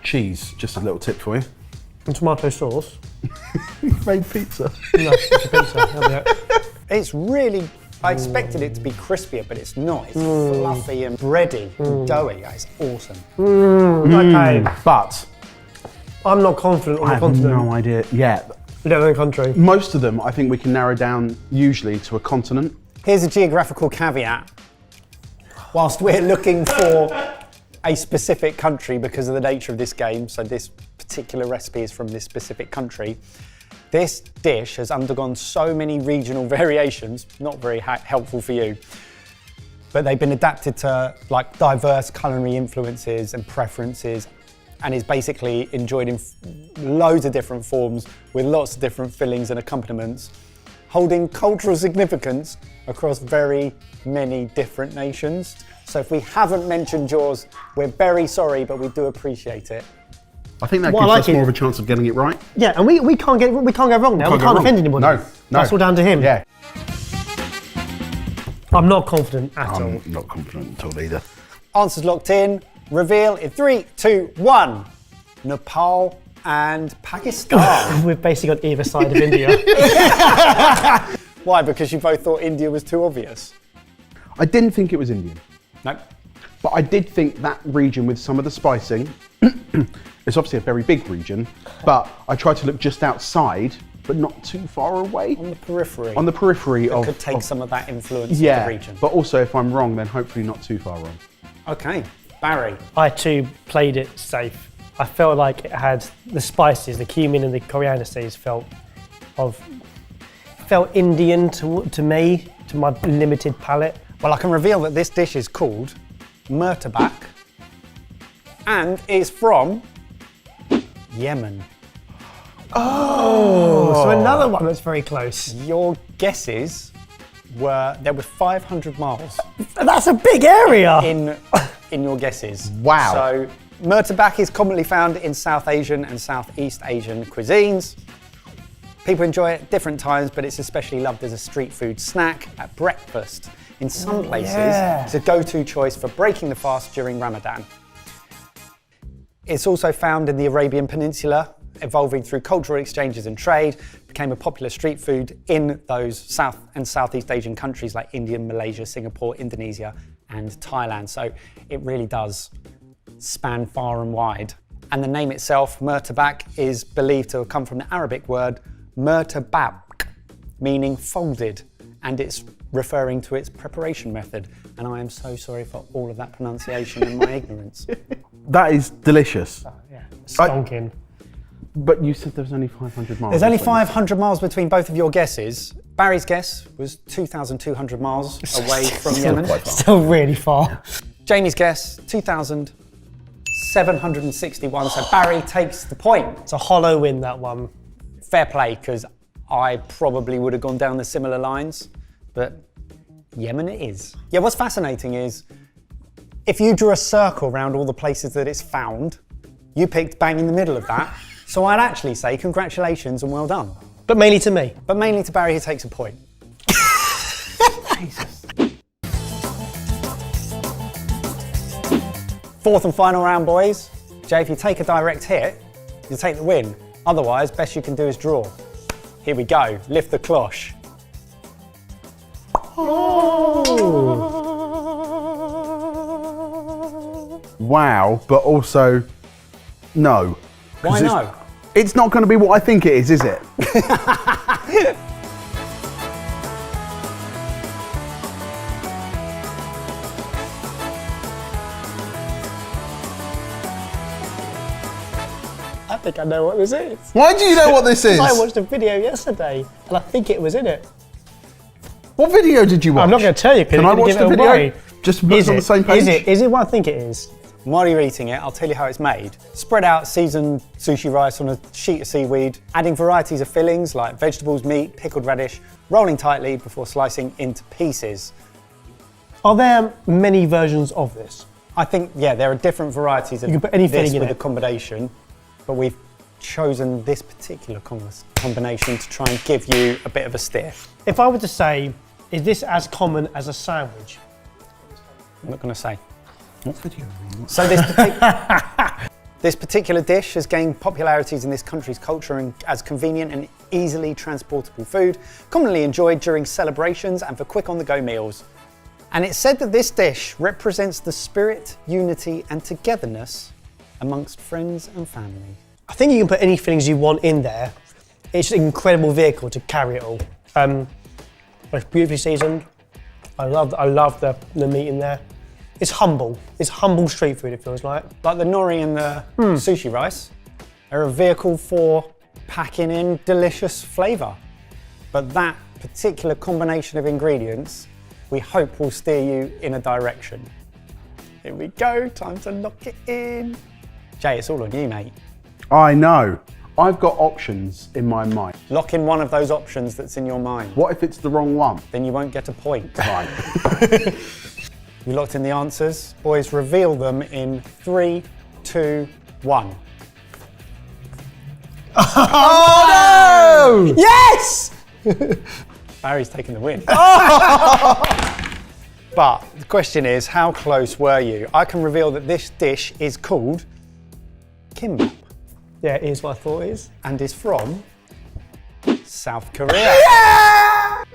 Cheese, just a little tip for you. And tomato sauce. You've made pizza. No, it's a pizza. That'll be it. It's really, I expected it to be crispier, but it's not. It's fluffy and bready and doughy. It's awesome. Okay. But I'm not confident on I the have continent. no idea yet. We don't know the country. Most of them, I think we can narrow down usually to a continent. Here's a geographical caveat. Whilst we're looking for a specific country because of the nature of this game, so this particular recipe is from this specific country, this dish has undergone so many regional variations, not very helpful for you, but they've been adapted to like diverse culinary influences and preferences, and is basically enjoyed in loads of different forms with lots of different fillings and accompaniments, holding cultural significance across very many different nations. So if we haven't mentioned yours, we're very sorry, but we do appreciate it. I think that Well, I gives like us it. more of a chance of getting it right. Yeah, and we can't go wrong now. Can't We go can't wrong. offend anybody. No. That's all down to him. Yeah. I'm not confident at all. I'm not confident at all either. Answers locked in. Reveal in 3, 2, 1. Nepal and Pakistan. We've basically got either side of India. Why? Because you both thought India was too obvious? I didn't think it was Indian, Nope. but I did think that region with some of the spicing, it's obviously a very big region, but I tried to look just outside, but not too far away. On the periphery. On the periphery of... could take of- some of that influence of Yeah, the region. but also if I'm wrong, then hopefully not too far wrong. Okay, Barry. I too played it safe. I felt like it had the spices, the cumin and the coriander seeds felt Indian to me, to my limited palate. Well, I can reveal that this dish is called murtabak and is from Yemen. So another one that's very close. Your guesses were, there were 500 miles That's a big area. in your guesses. Wow. So murtabak is commonly found in South Asian and Southeast Asian cuisines. People enjoy it at different times, but it's especially loved as a street food snack at breakfast. In some places, it's a go-to choice for breaking the fast during Ramadan. It's also found in the Arabian Peninsula, evolving through cultural exchanges and trade, became a popular street food in those South and Southeast Asian countries like India, Malaysia, Singapore, Indonesia, and Thailand. So it really does span far and wide. And the name itself, murtabak, is believed to have come from the Arabic word murtabak, meaning folded, and it's referring to its preparation method. And I am so sorry for all of that pronunciation and my ignorance. That is delicious. Stonking. But you said there was only 500 miles. There's only 500 miles between both of your guesses. Barry's guess was 2,200 miles away from Yemen. Still really far. Jamie's guess, 2,761. So Barry takes the point. It's a hollow win, that one. Fair play, because I probably would have gone down the similar lines, but Yemen it is. Yeah, what's fascinating is if you drew a circle around all the places that it's found, you picked bang in the middle of that. So I'd actually say congratulations and well done. But mainly to me. But mainly to Barry, who takes a point. Jesus. Fourth and final round, boys. Jay, if you take a direct hit, you take the win. Otherwise, best you can do is draw. Here we go. Lift the cloche. wow, but also no. Why no? It's not going to be what I think it is it? I think I know what this is. Why do you know what this is? I watched a video yesterday and I think it was in it. What video did you watch? I'm not going to tell you. Can I watch the video? Just put us on the same page. Is it what I think it is? While you're eating it, I'll tell you how it's made. Spread out seasoned sushi rice on a sheet of seaweed, adding varieties of fillings like vegetables, meat, pickled radish, rolling tightly before slicing into pieces. Are there many versions of this? I think, yeah, there are different varieties of You can put any this filling in with it. a combination, but we've chosen this particular combination to try and give you a bit of a steer. If I were to say, is this as common as a sandwich? I'm not going to say. What video? So this particular dish has gained popularities in this country's culture and as convenient and easily transportable food, commonly enjoyed during celebrations and for quick on-the-go meals. And it's said that this dish represents the spirit, unity and togetherness amongst friends and family. I think you can put any fillings you want in there. It's an incredible vehicle to carry it all. It's beautifully seasoned. I love the meat in there. It's humble. It's humble street food, it feels like. Like the nori and the sushi rice, are a vehicle for packing in delicious flavour. But that particular combination of ingredients, we hope will steer you in a direction. Here we go, time to lock it in. Jay, it's all on you, mate. I know. I've got options in my mind. Lock in one of those options that's in your mind. What if it's the wrong one? Then you won't get a point. Right. You locked in the answers. Boys, reveal them in 3, 2, 1. Oh no! Yes! Barry's taking the win. But the question is, how close were you? I can reveal that this dish is called kimbap Yeah, it is what I thought it is. and is from South Korea.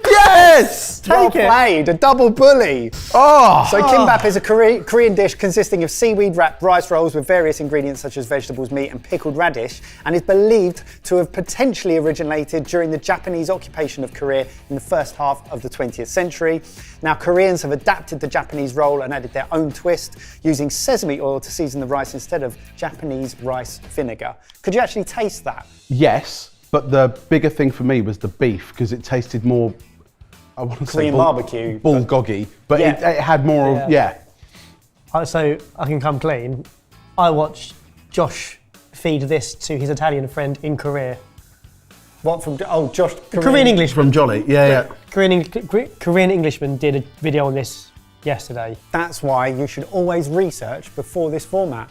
Yes! Well Take it. played, a double bully. Oh! So kimbap is a Korean dish consisting of seaweed-wrapped rice rolls with various ingredients such as vegetables, meat and pickled radish, and is believed to have potentially originated during the Japanese occupation of Korea in the first half of the 20th century. Now, Koreans have adapted the Japanese roll and added their own twist, using sesame oil to season the rice instead of Japanese rice vinegar. Could you actually taste that? Yes, but the bigger thing for me was the beef because it tasted more, I want to say Korean barbecue, bulgogi, but Yeah. it had more of, yeah. So I can come clean. I watched Josh feed this to his Italian friend in Korea. What from? Oh, Josh. Korean Englishman. From Jolly, yeah. Korean Englishman did a video on this yesterday. That's why you should always research before this format.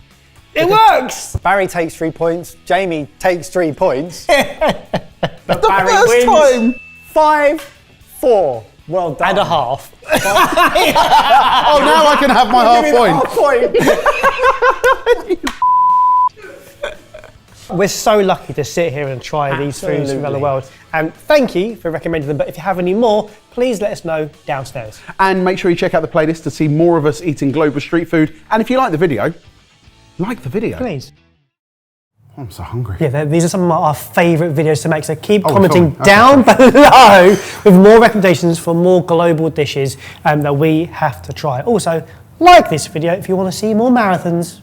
It works! Barry takes 3 points. Jamie takes 3 points. But The Barry first wins time! 5-4. Well done. And a half. Oh, now I can have my half point. We're so lucky to sit here and try these foods from around the world. And thank you for recommending them. But if you have any more, please let us know downstairs. And make sure you check out the playlist to see more of us eating global street food. And if you like the video, like the video. Please. I'm so hungry. Yeah, these are some of our favourite videos to make, so keep Oh, commenting sorry. down below with more recommendations for more global dishes that we have to try. Also, like this video if you want to see more marathons.